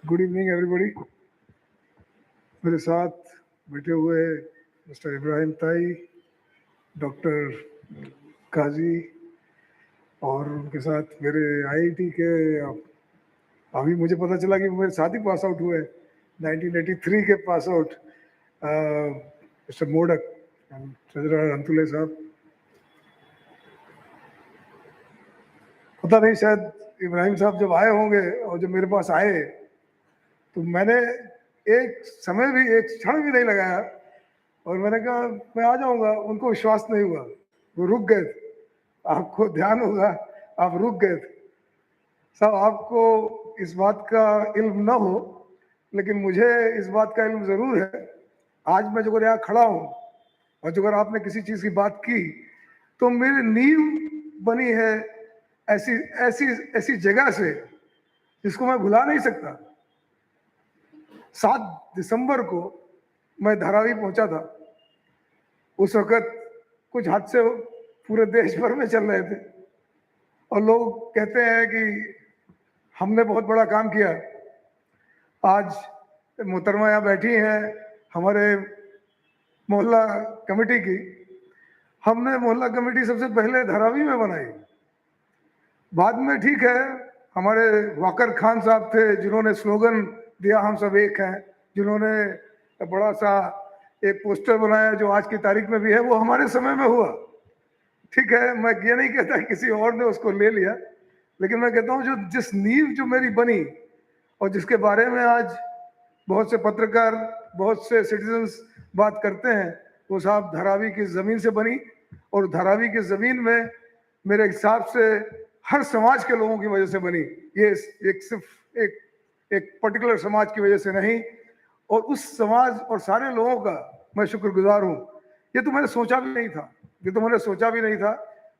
Good evening everybody. मेरे साथ बैठे हुए mister Ibrahim ताई, doctor काजी और उनके साथ मेरे IIT के अभी मुझे पता चला कि मेरे साथ ही पास आउट हुए 1983 के pass out mister modak treasurer Antule साहब। पता नहीं शायद इब्राहिम साहब जब आए होंगे और जब मेरे पास आए तो मैंने एक समय भी एक क्षण भी नहीं लगाया और मैंने कहा मैं आ जाऊंगा। उनको विश्वास नहीं हुआ, वो रुक गए थे। आपको ध्यान होगा आप रुक गए थे साहब। आपको इस बात का इल्म ना हो लेकिन मुझे इस बात का इल्म ज़रूर है। आज मैं जो यहाँ खड़ा हूँ और जो अगर आपने किसी चीज़ की बात की तो मेरी नींव बनी है ऐसी ऐसी ऐसी जगह से जिसको मैं भुला नहीं सकता। 7 दिसंबर को मैं धारावी पहुंचा था। उस वक़्त कुछ हादसे पूरे देश भर में चल रहे थे और लोग कहते हैं कि हमने बहुत बड़ा काम किया। आज मोहतरमा यहाँ बैठी हैं हमारे मोहल्ला कमेटी की। हमने मोहल्ला कमेटी सबसे पहले धारावी में बनाई। बाद में ठीक है हमारे वाकर खान साहब थे जिन्होंने स्लोगन दिया हम सब एक हैं, जिन्होंने बड़ा सा एक पोस्टर बनाया जो आज की तारीख में भी है, वो हमारे समय में हुआ। ठीक है, मैं ये नहीं कहता किसी और ने उसको ले लिया, लेकिन मैं कहता हूँ जो जिस नींव जो मेरी बनी और जिसके बारे में आज बहुत से पत्रकार बहुत से सिटीजन्स बात करते हैं वो साहब धारावी की ज़मीन से बनी। और धारावी की ज़मीन में मेरे हिसाब से हर समाज के लोगों की वजह से बनी। ये सिर्फ एक पर्टिकुलर समाज की वजह से नहीं, और उस समाज और सारे लोगों का मैं शुक्रगुजार हूँ। ये तो मैंने सोचा भी नहीं था।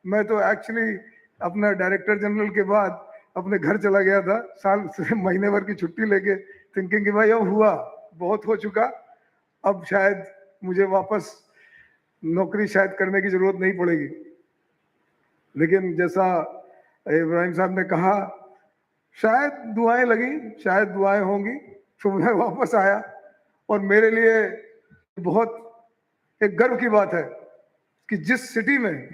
मैं तो एक्चुअली अपना डायरेक्टर जनरल के बाद अपने घर चला गया था साल से महीने भर की छुट्टी लेके, थिंकिंग कि भाई अब हुआ, बहुत हो चुका, अब शायद मुझे वापस नौकरी शायद करने की ज़रूरत नहीं पड़ेगी। लेकिन जैसा इब्राहिम साहब ने कहा शायद दुआएं लगी, शायद दुआएं होंगी। तो मैं वापस आया और मेरे लिए बहुत एक गर्व की बात है कि जिस सिटी में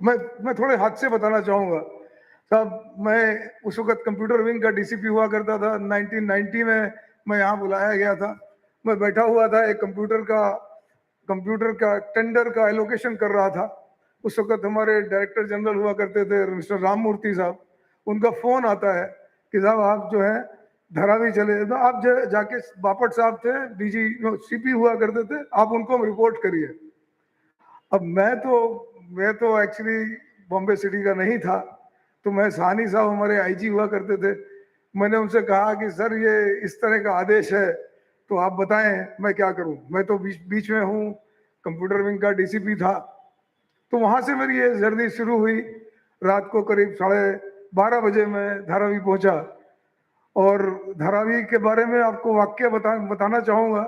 मैं थोड़े हादसे बताना चाहूँगा साहब। मैं उस वक्त कंप्यूटर विंग का डीसीपी हुआ करता था। 1990 में मैं यहाँ बुलाया गया था। मैं बैठा हुआ था, एक कंप्यूटर का टेंडर का एलोकेशन कर रहा था। उस वक्त हमारे डायरेक्टर जनरल हुआ करते थे मिस्टर राम मूर्ति साहब। उनका फोन आता है कि साहब आप जो है धारावी चले, तो आप जाके बापट साहब थे डीजी सीपी हुआ करते थे, आप उनको रिपोर्ट करिए। अब मैं तो एक्चुअली बॉम्बे सिटी का नहीं था, तो मैं साहनी साहब हमारे आईजी हुआ करते थे। मैंने उनसे कहा कि सर ये इस तरह का आदेश है, तो आप बताएं मैं क्या करूं। मैं तो बीच में हूं, कंप्यूटर विंग का डीसीपी था। तो वहां से मेरी ये जर्नी शुरू हुई। रात को करीब 12:30 बजे मैं धारावी पहुंचा। और धारावी के बारे में आपको वाक्य बताना चाहूँगा।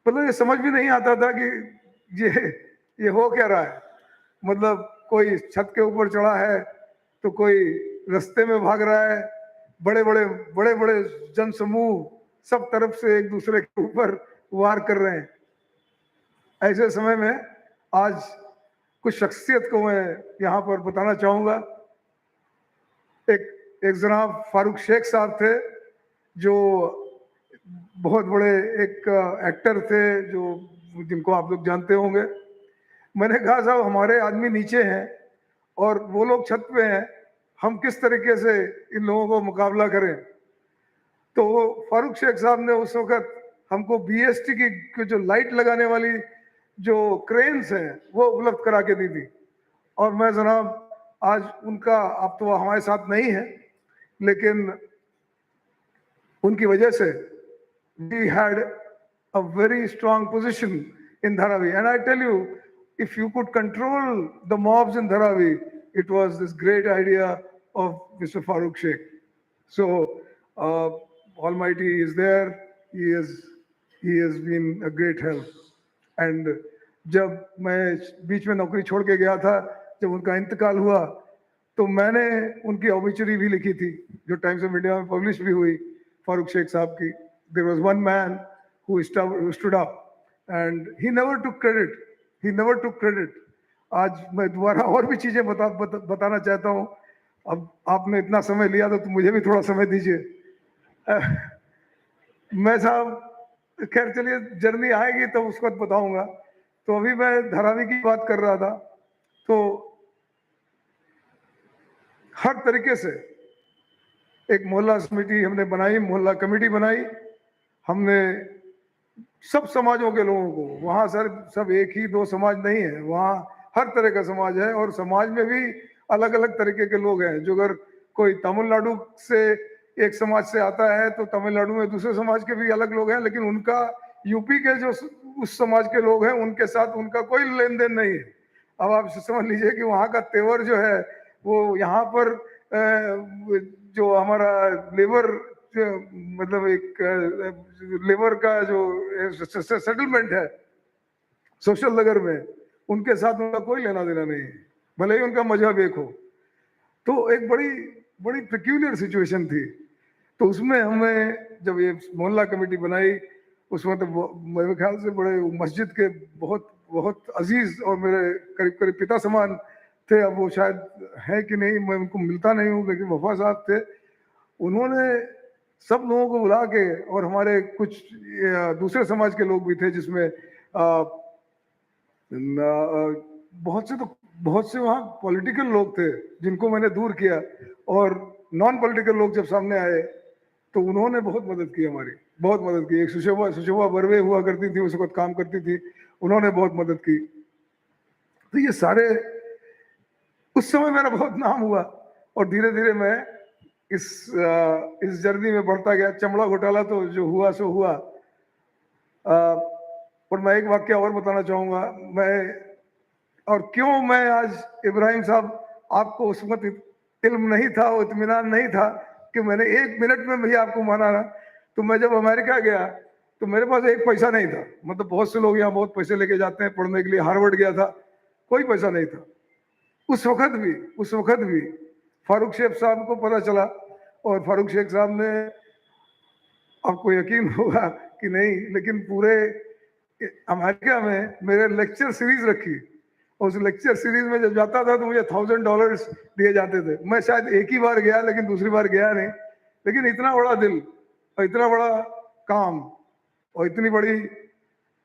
मतलब ये समझ भी नहीं आता था कि ये हो क्या रहा है। मतलब कोई छत के ऊपर चढ़ा है तो कोई रास्ते में भाग रहा है, बड़े बड़े जन समूह सब तरफ से एक दूसरे के ऊपर वार कर रहे हैं। ऐसे समय में आज कुछ शख्सियत को मैं यहाँ पर बताना चाहूँगा। एक जनाब फारूक शेख साहब थे, जो बहुत बड़े एक एक्टर थे, जिनको आप लोग जानते होंगे। मैंने कहा साहब हमारे आदमी नीचे हैं और वो लोग छत पे हैं, हम किस तरीके से इन लोगों को मुकाबला करें। तो फारूक शेख साहब ने उस वक्त हमको बीएसटी की जो लाइट लगाने वाली जो क्रेन्स हैं वो उपलब्ध करा के दी थी। और मैं जनाब आज उनका, आप तो हमारे साथ नहीं है, लेकिन उनकी वजह से we had a very strong position in Dharavi. And I tell you, if you could control the mobs in Dharavi, it was this great idea of Mr. Farooq Sheikh. So Almighty is there. He has been a great help. And जब मैं बीच में नौकरी छोड़ के गया था, जब उनका इंतकाल हुआ, तो मैंने उनकी ऑबिचुरी भी लिखी थी, जो टाइम्स ऑफ इंडिया में पब्लिश भी हुई, फारूक शेख साहब की। There was one man who stood up and he never took credit. He never took credit. आज मैं दोबारा और भी चीजें बताना चाहता हूँ। अब आपने इतना समय लिया तो मुझे भी थोड़ा समय दीजिए। मैं साहब खैर चलिए, जर्नी आएगी तब उसको बताऊंगा। तो अभी मैं धारावी की बात कर रहा था। तो हर तरीके से एक मोहल्ला समिति हमने बनाई, मोहल्ला कमेटी बनाई। हमने सब समाजों के लोगों को, वहाँ सर सब एक ही दो समाज नहीं है, वहाँ हर तरह का समाज है। और समाज में भी अलग अलग तरीके के लोग हैं। जो अगर कोई तमिलनाडु से एक समाज से आता है तो तमिलनाडु में दूसरे समाज के भी अलग लोग हैं, लेकिन उनका यूपी के जो उस समाज के लोग हैं उनके साथ उनका कोई लेन देन नहीं है। अब आप समझ लीजिए कि वहाँ का तेवर जो है वो यहाँ पर जो हमारा लेबर, मतलब एक लेबर का जो सेटलमेंट है सोशल नगर में, उनके साथ उनका कोई लेना देना नहीं है, भले ही उनका मजहब एक हो। तो एक बड़ी पेक्यूलियर सिचुएशन थी। तो उसमें हमें जब ये मोहल्ला कमेटी बनाई, उसमें तो मेरे ख्याल से बड़े मस्जिद के बहुत अजीज और मेरे करीब करीब पिता समान थे। अब वो शायद है कि नहीं, मैं उनको मिलता नहीं हूँ, लेकिन वफा साहब थे। उन्होंने सब लोगों को बुला के, और हमारे कुछ दूसरे समाज के लोग भी थे, जिसमें बहुत से वहाँ पॉलिटिकल लोग थे जिनको मैंने दूर किया, और नॉन पॉलिटिकल लोग जब सामने आए तो उन्होंने बहुत मदद की, हमारी बहुत मदद की। एक सुशोभा बर्वे हुआ करती थी, उस वक्त काम करती थी, उन्होंने बहुत मदद की। तो ये सारे, उस समय मेरा बहुत नाम हुआ और धीरे धीरे मैं इस जर्नी में बढ़ता गया। चमड़ा घोटाला तो जो हुआ सो हुआ। और मैं एक वाक्य और बताना चाहूँगा, क्यों मैं आज इब्राहिम साहब, आपको उस वक्त इल्म नहीं था, वो इत्मीनान नहीं था कि मैंने 1 मिनट में भी आपको माना ना। तो मैं जब अमेरिका गया तो मेरे पास 1 पैसा नहीं था। मतलब बहुत से लोग यहाँ बहुत पैसे लेके जाते हैं पढ़ने के लिए। हार्वर्ड गया था, कोई पैसा नहीं था। उस वक्त भी फारूक शेख साहब को पता चला और फारूक शेख साहब ने, आपको यकीन होगा कि नहीं, लेकिन पूरे अमेरिका में मेरे लेक्चर सीरीज रखी। उस लेक्चर सीरीज में जब जाता था तो मुझे $1000 दिए जाते थे। मैं शायद एक ही बार गया, लेकिन दूसरी बार गया नहीं। लेकिन इतना बड़ा दिल और इतना बड़ा काम और इतनी बड़ी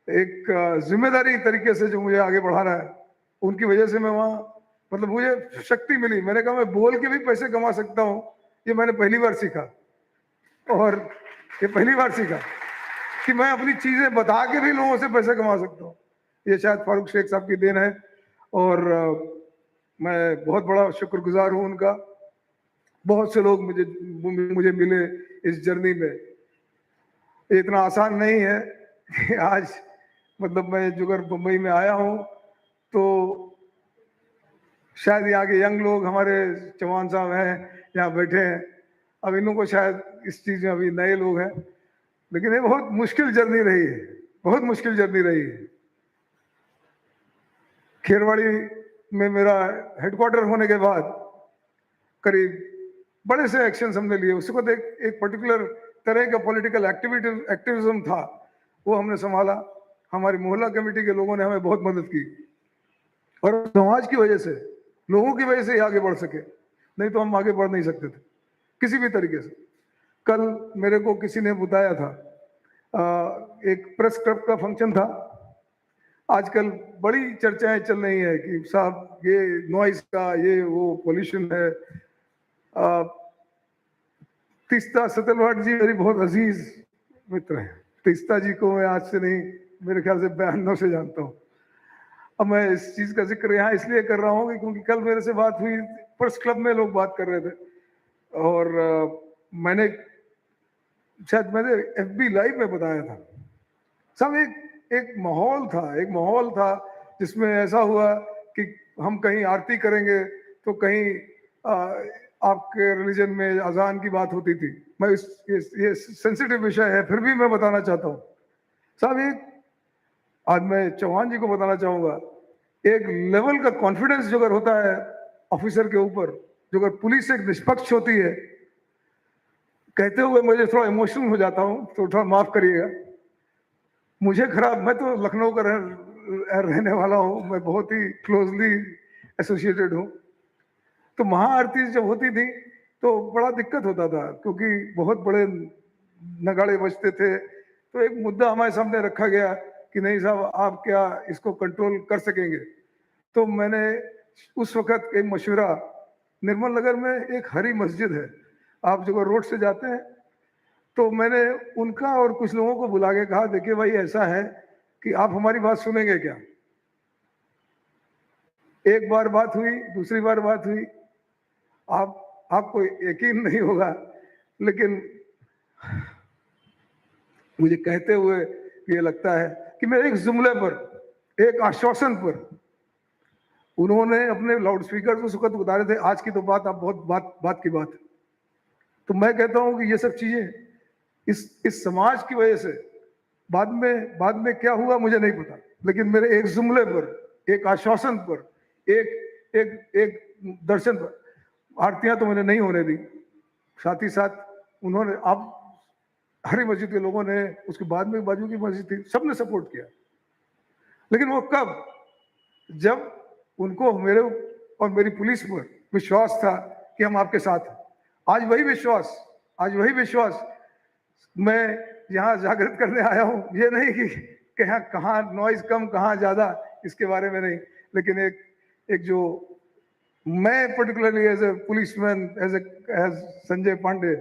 एक जिम्मेदारी तरीके से जो मुझे आगे बढ़ा रहा है, उनकी वजह से मैं वहाँ, मतलब मुझे शक्ति मिली। मैंने कहा मैं बोल के भी पैसे कमा सकता हूँ, ये मैंने पहली बार सीखा। और ये पहली बार सीखा कि मैं अपनी चीजें बता के भी लोगों से पैसे कमा सकता हूँ। ये शायद फारूक शेख साहब की देन है और मैं बहुत बड़ा शुक्रगुजार हूँ उनका। बहुत से लोग मुझे मिले इस जर्नी में। ये इतना आसान नहीं है कि आज, मतलब मैं जो अगर मुंबई में आया हूँ तो शायद यहाँ के यंग लोग, हमारे चौहान साहब हैं यहाँ बैठे हैं, अब इन लोगों को शायद इस चीज़ में अभी नए लोग हैं, लेकिन ये बहुत मुश्किल जर्नी रही है, बहुत मुश्किल जर्नी रही है। खेरवाड़ी में मेरा हेडक्वार्टर होने के बाद करीब बड़े से एक्शंस हमने लिए। उस वक्त एक पर्टिकुलर तरह का पॉलिटिकल एक्टिविज्म था, वो हमने संभाला। हमारी मोहल्ला कमेटी के लोगों ने हमें बहुत मदद की और समाज की वजह से, लोगों की वजह से ही आगे बढ़ सके, नहीं तो हम आगे बढ़ नहीं सकते थे किसी भी तरीके से। कल मेरे को किसी ने बताया था, एक प्रेस क्लब का फंक्शन था। आजकल बड़ी चर्चाएं चल रही है कि साहब ये नॉइज का, ये वो पोल्यूशन है। तीस्ता सतलवाट जी मेरी बहुत अजीज मित्र हैं। तीस्ता जी को मैं आज से नहीं, मेरे ख्याल से 92 से जानता हूँ। अब मैं इस चीज़ का जिक्र यहाँ इसलिए कर रहा हूँ क्योंकि कल मेरे से बात हुई, प्रेस क्लब में लोग बात कर रहे थे और मैंने शायद मैंने FB लाइव में बताया था। सब एक माहौल था जिसमें ऐसा हुआ कि हम कहीं आरती करेंगे तो कहीं आपके रिलीजन में अजान की बात होती थी। मैं ये सेंसिटिव विषय है, फिर भी मैं बताना चाहता हूँ साहब। आज मैं चौहान जी को बताना चाहूँगा, एक लेवल का कॉन्फिडेंस जो अगर होता है ऑफिसर के ऊपर, जो अगर पुलिस एक निष्पक्ष होती है, कहते हुए मुझे थोड़ा इमोशनल हो जाता हूँ तो थोड़ा माफ करिएगा मुझे। खराब, मैं तो लखनऊ का रहने वाला हूँ, मैं बहुत ही क्लोजली एसोसिएटेड हूँ। तो महाआरती जब होती थी तो बड़ा दिक्कत होता था क्योंकि बहुत बड़े नगाड़े बजते थे। तो एक मुद्दा हमारे सामने रखा गया कि नहीं साहब आप क्या इसको कंट्रोल कर सकेंगे। तो मैंने उस वक्त एक मशवरा, निर्मल नगर में एक हरी मस्जिद है, आप जो रोड से जाते हैं, तो मैंने उनका और कुछ लोगों को बुला के कहा देखिए भाई ऐसा है कि आप हमारी बात सुनेंगे क्या। एक बार बात हुई, दूसरी बार बात हुई, आपको यकीन नहीं होगा, लेकिन मुझे कहते हुए ये लगता है कि मेरे एक जुमले पर, एक आश्वासन पर उन्होंने अपने लाउड स्पीकर को सुखद बता रहे थे, आज की तो बात आप बहुत बात की बात है। तो मैं कहता हूं कि ये सब चीजें इस समाज की वजह से बाद में क्या हुआ मुझे नहीं पता, लेकिन मेरे एक जुमले पर, एक आश्वासन पर, एक दर्शन पर, आरतियां तो मैंने नहीं होने दी। साथ ही साथ उन्होंने, आप हरी मस्जिद के लोगों ने, उसके बाद में बाजू की मस्जिद थी, सबने सपोर्ट किया। लेकिन वो कब, जब उनको मेरे और मेरी पुलिस पर विश्वास था कि हम आपके साथ हैं। आज वही विश्वास मैं यहाँ जागृत करने आया हूँ। ये नहीं कि कहाँ नॉइज कम कहाँ ज्यादा, इसके बारे में नहीं, लेकिन एक जो मैं particularly as a policeman, as Sanjay Pandey,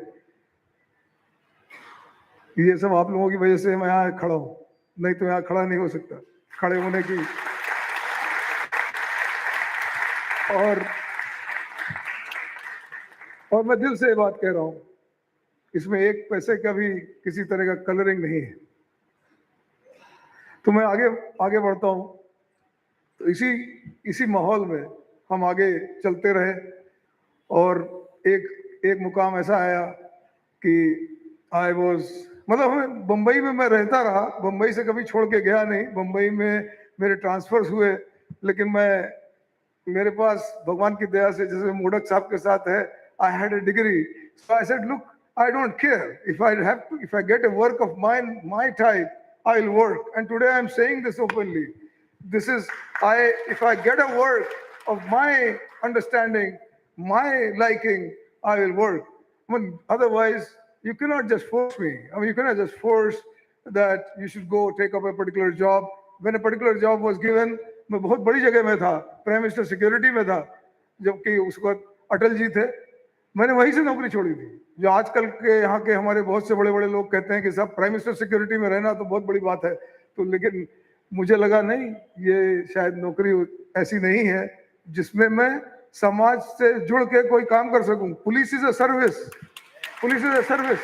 ये सब आप लोगों की वजह से मैं यहाँ खड़ा हूँ, नहीं तो यहाँ खड़ा नहीं हो सकता। खड़े होने की और मैं दिल से ये बात कह रहा हूँ, इसमें एक पैसे का भी किसी तरह का कलरिंग नहीं है। तो मैं आगे बढ़ता हूँ। तो इसी माहौल में हम आगे चलते रहे और एक मुकाम ऐसा आया कि मतलब हमें बम्बई में मैं रहता रहा, बम्बई से कभी छोड़ के गया नहीं। बम्बई में मेरे ट्रांसफर्स हुए, लेकिन मैं मेरे पास भगवान की दया से जैसे मोडक साहब के साथ है, I had a degree. So I said, look, I don't care. If I get a work of mine, my type, I will work. And today I'm saying this openly. If I get a work of my understanding, my liking, I will work. I mean, otherwise, you cannot just force me. I mean, you cannot just force that you should go take up a particular job. When a particular job was given, मैं बहुत बड़ी जगह में था, prime minister security में था, जबकि उस वक्त अटल जी थे। मैंने वहीं से नौकरी छोड़ी थी। जो आजकल के यहाँ के हमारे बहुत से बड़े बड़े लोग कहते हैं कि साहब प्राइम मिनिस्टर सिक्योरिटी में रहना तो बहुत बड़ी बात है, तो लेकिन मुझे लगा नहीं, ये शायद नौकरी ऐसी नहीं है जिसमें मैं समाज से जुड़ के कोई काम कर सकूं। Police is a service, police is a service,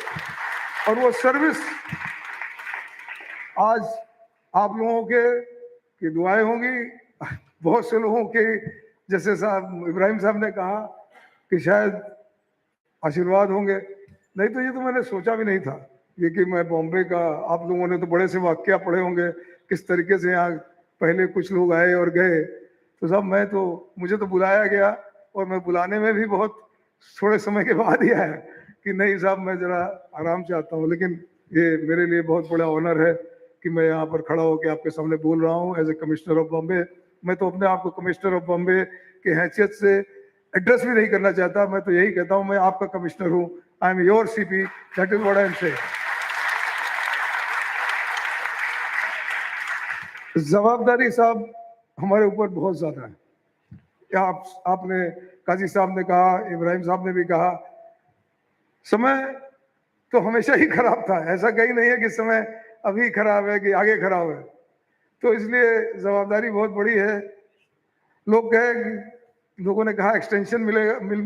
और वो सर्विस आज आप लोगों की दुआएं होंगी, बहुत से लोगों के, जैसे साहब इब्राहिम साहब ने कहा कि शायद आशीर्वाद होंगे। नहीं तो ये तो मैंने सोचा भी नहीं था ये कि मैं बॉम्बे का, आप लोगों ने तो बड़े से वाक्या पढ़े होंगे किस तरीके से यहाँ पहले कुछ लोग आए और गए। तो साहब मुझे तो बुलाया गया, और मैं बुलाने में भी बहुत थोड़े समय के बाद ही आया कि नहीं साहब मैं ज़रा आराम से आता हूँ। लेकिन ये मेरे लिए बहुत बड़ा ऑनर है कि मैं यहाँ पर खड़ा होकर आपके सामने बोल रहा हूँ as a commissioner of Bombay. मैं तो अपने आप को कमिश्नर ऑफ बॉम्बे की हैसियत से एड्रेस भी नहीं करना चाहता, मैं तो यही कहता हूँ मैं आपका कमिश्नर हूँ। I am your CP, that is what I am saying. जवाबदारी साहब हमारे ऊपर बहुत ज्यादा है। क्या आपने काजी साहब ने कहा, इब्राहिम साहब ने भी कहा, समय तो हमेशा ही खराब था, ऐसा कहीं नहीं है कि समय अभी खराब है कि आगे खराब है। तो इसलिए जवाबदारी बहुत बड़ी है। लोगों ने कहा एक्सटेंशन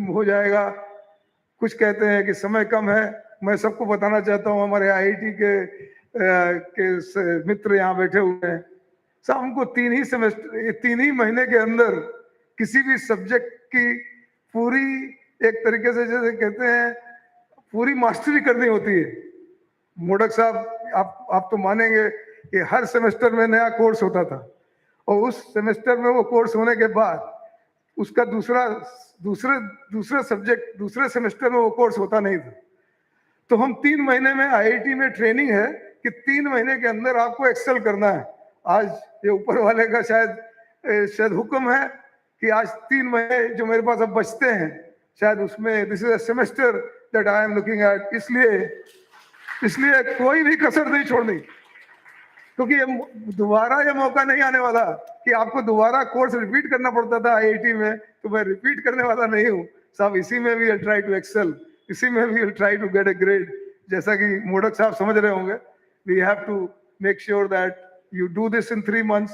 हो जाएगा, कुछ कहते हैं कि समय कम है। मैं सबको बताना चाहता हूँ, हमारे आईआईटी के मित्र यहाँ बैठे हुए हैं साहब, हमको 3 ही महीने के अंदर किसी भी सब्जेक्ट की पूरी, एक तरीके से जैसे कहते हैं, पूरी मास्टरी करनी होती है। मोडक साहब आप तो मानेंगे कि हर सेमेस्टर में नया कोर्स होता था, और उस सेमेस्टर में वो कोर्स होने के बाद उसका दूसरे सब्जेक्ट दूसरे सेमेस्टर में वो कोर्स होता नहीं था। तो हम 3 महीने में, आईआईटी में ट्रेनिंग है कि 3 महीने के अंदर आपको एक्सेल करना है। आज ये ऊपर वाले का शायद हुक्म है कि आज 3 महीने जो मेरे पास अब बचते हैं, शायद उसमें this is a semester that I am looking at. इसलिए कोई भी कसर नहीं छोड़नी, क्योंकि दोबारा ये मौका नहीं आने वाला कि आपको दोबारा कोर्स रिपीट करना पड़ता था आईआईटी में। तो मैं रिपीट करने वाला नहीं हूँ साहब, इसी में भी ट्राई टू एक्सेल, इसी में भी try to get A grade. जैसा कि मोडक साहब समझ रहे होंगे, we have to make sure that you do this in 3 months।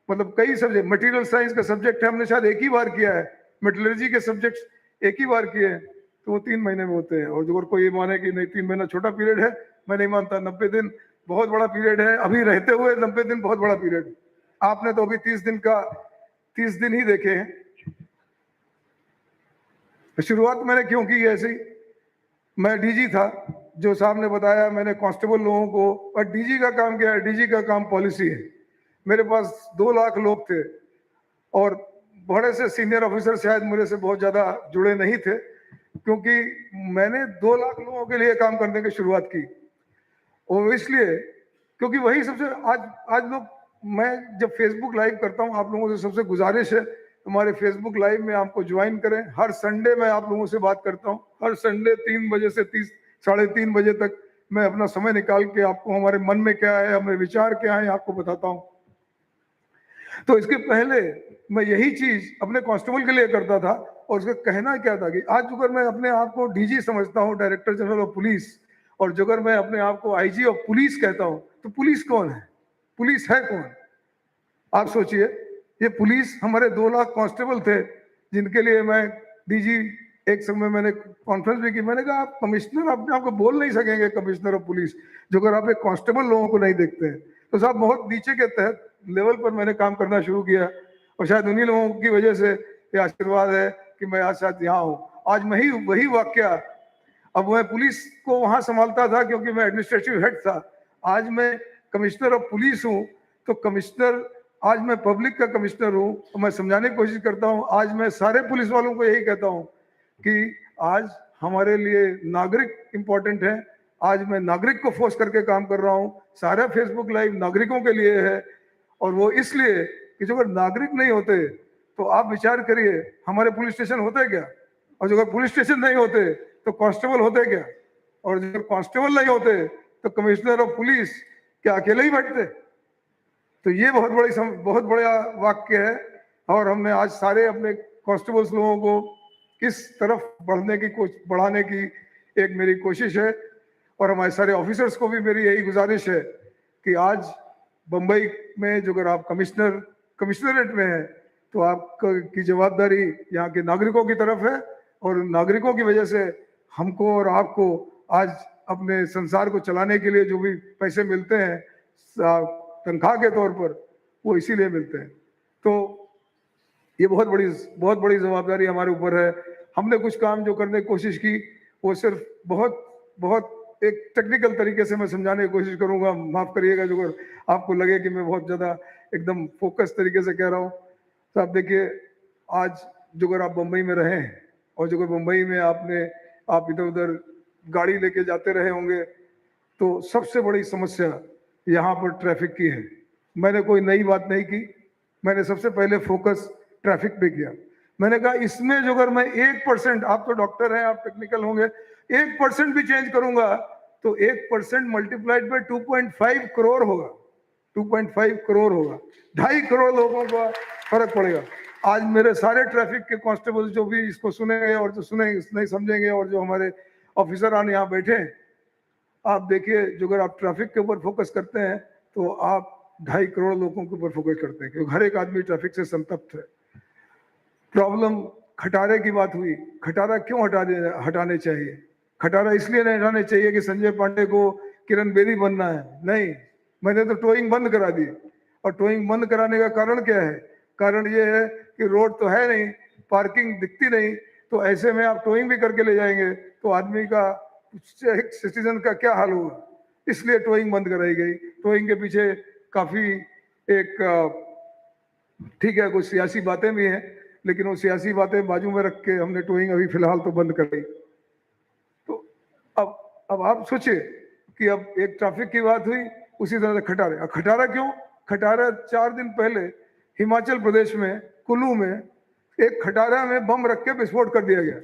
मतलब कई सब्जेक्ट, मटेरियल साइंस का सब्जेक्ट हमने शायद एक ही बार किया है, मेटलर्जी के सब्जेक्ट एक ही बार किए हैं, तो वो 3 महीने में होते हैं। और अगर कोई ये माने कि नहीं 3 महीना छोटा पीरियड है, मैं नहीं मानता। 90 दिन बहुत बड़ा पीरियड है, अभी रहते हुए 90 दिन बहुत बड़ा पीरियड। आपने तो अभी 30 दिन ही देखे हैं। शुरुआत मैंने क्यों की ऐसी, मैं डीजी था, जो साहब ने बताया, मैंने कांस्टेबल लोगों को, और डीजी का काम क्या है, डीजी का काम पॉलिसी है। मेरे पास 2 लाख लोग थे, और बड़े से सीनियर ऑफिसर शायद मेरे से बहुत ज़्यादा जुड़े नहीं थे, क्योंकि मैंने 2 लाख लोगों के लिए काम करने की शुरुआत की। और इसलिए क्योंकि वही सबसे आज लोग, मैं जब फेसबुक लाइव करता हूँ, आप लोगों से सबसे गुजारिश है हमारे फेसबुक लाइव में आपको ज्वाइन करें। हर संडे मैं आप लोगों से बात करता हूँ, हर संडे 3 बजे से 3:30 बजे तक मैं अपना समय निकाल के आपको हमारे मन में क्या है, हमारे विचार क्या है, आपको बताता हूँ। तो इसके पहले मैं यही चीज अपने कांस्टेबल के लिए करता था, और उसका कहना क्या था कि आज अगर मैं अपने आप को डीजी समझता हूँ, डायरेक्टर जनरल ऑफ पुलिस, और जो अगर मैं अपने आप को आईजी ऑफ पुलिस कहता हूँ, तो पुलिस कौन है, पुलिस है कौन? आप सोचिए, ये पुलिस हमारे 2 लाख कांस्टेबल थे, जिनके लिए मैं डीजी, एक समय मैंने कॉन्फ्रेंस भी की, मैंने कहा आप कमिश्नर अपने आप को बोल नहीं सकेंगे कमिश्नर ऑफ पुलिस, जो अगर आप एक कांस्टेबल लोगों को नहीं देखते हैं। तो साहब बहुत नीचे के तहत लेवल पर मैंने काम करना शुरू किया, और शायद उन्हीं लोगों की वजह से ये आशीर्वाद है कि मैं आज शायद यहाँ हूँ। आज वही वाक्या, अब मैं पुलिस को वहाँ संभालता था क्योंकि मैं एडमिनिस्ट्रेटिव हेड था, आज मैं कमिश्नर ऑफ पुलिस हूँ। तो कमिश्नर आज मैं पब्लिक का कमिश्नर हूँ और मैं समझाने की कोशिश करता हूँ। आज मैं सारे पुलिस वालों को यही कहता हूँ कि आज हमारे लिए नागरिक इम्पोर्टेंट है। आज मैं नागरिक को फोर्स करके काम कर रहा हूँ। सारा फेसबुक लाइव नागरिकों के लिए है, और वो इसलिए कि जो अगर नागरिक नहीं होते तो आप विचार करिए हमारे पुलिस स्टेशन होते क्या, और जो अगर पुलिस स्टेशन नहीं होते तो कांस्टेबल होते क्या, और जो कांस्टेबल नहीं होते तो कमिश्नर ऑफ पुलिस क्या अकेले ही बैठते। तो ये बहुत बड़ा वाक्य है, और हमने आज सारे अपने कांस्टेबल्स लोगों को इस तरफ बढ़ाने की एक मेरी कोशिश है, और हमारे सारे ऑफिसर्स को भी मेरी यही गुजारिश है कि आज बम्बई में जो अगर आप कमिश्नरेट में है तो आपकी जवाबदारी यहाँ के नागरिकों की तरफ है, और नागरिकों की वजह से हमको और आपको आज अपने संसार को चलाने के लिए जो भी पैसे मिलते हैं तनख्वाह के तौर पर, वो इसीलिए मिलते हैं। तो ये बहुत बड़ी जवाबदारी हमारे ऊपर है। हमने कुछ काम जो करने की कोशिश की वो सिर्फ बहुत एक टेक्निकल तरीके से मैं समझाने की कोशिश करूंगा, माफ करिएगा जो अगर आपको लगे कि मैं बहुत ज़्यादा एकदम फोकस तरीके से कह रहा हूँ। तो आप देखिए, आज जो अगर आप मुंबई में रहे हैं और जो अगर मुंबई में आप इधर उधर गाड़ी लेके जाते रहे होंगे, तो सबसे बड़ी समस्या यहाँ पर ट्रैफिक की है। मैंने कोई नई बात नहीं की, मैंने सबसे पहले फोकस ट्रैफिक पे किया। मैंने कहा इसमें जो अगर मैं 1%, आप तो डॉक्टर हैं, आप टेक्निकल होंगे, 1% भी चेंज करूंगा तो 1% मल्टीप्लाइड बाय 2.5 करोड़ होगा, 2.5 करोड़ होगा, 2.5 करोड़ लोगों का फर्क पड़ेगा। आज मेरे सारे ट्रैफिक के कांस्टेबल जो भी इसको सुनेंगे और जो सुनेंगे नहीं समझेंगे, और जो हमारे ऑफिसर आने यहाँ बैठे हैं, आप देखिए जो अगर आप ट्रैफिक के ऊपर फोकस करते हैं तो आप 2.5 करोड़ लोगों के ऊपर फोकस करते हैं, क्योंकि हर एक आदमी ट्रैफिक से संतप्त है। प्रॉब्लम खटारे की बात हुई, खटारा क्यों हटाने चाहिए? खटारा इसलिए नहीं हटाने चाहिए कि संजय पांडे को किरण बेदी बनना है, नहीं, मैंने तो टोइंग बंद करा दी। और टोइंग बंद कराने का कारण क्या है? कारण ये है कि रोड तो है नहीं, पार्किंग दिखती नहीं, तो ऐसे में आप टोइंग भी करके ले जाएंगे तो आदमी का, सिटीजन का क्या हाल होगा? इसलिए टोइंग बंद कराई गई। टोइंग के पीछे काफी एक ठीक है कुछ सियासी बातें भी हैं, लेकिन वो सियासी बातें बाजू में रख के हमने टोइंग अभी फिलहाल तो बंद कर दी। तो अब आप सोचिए कि अब एक ट्रैफिक की बात हुई, उसी तरह से खटारा। खटारा क्यों? खटारा 4 दिन पहले हिमाचल प्रदेश में कुल्लू में एक खटारा में बम रख के विस्फोट कर दिया गया।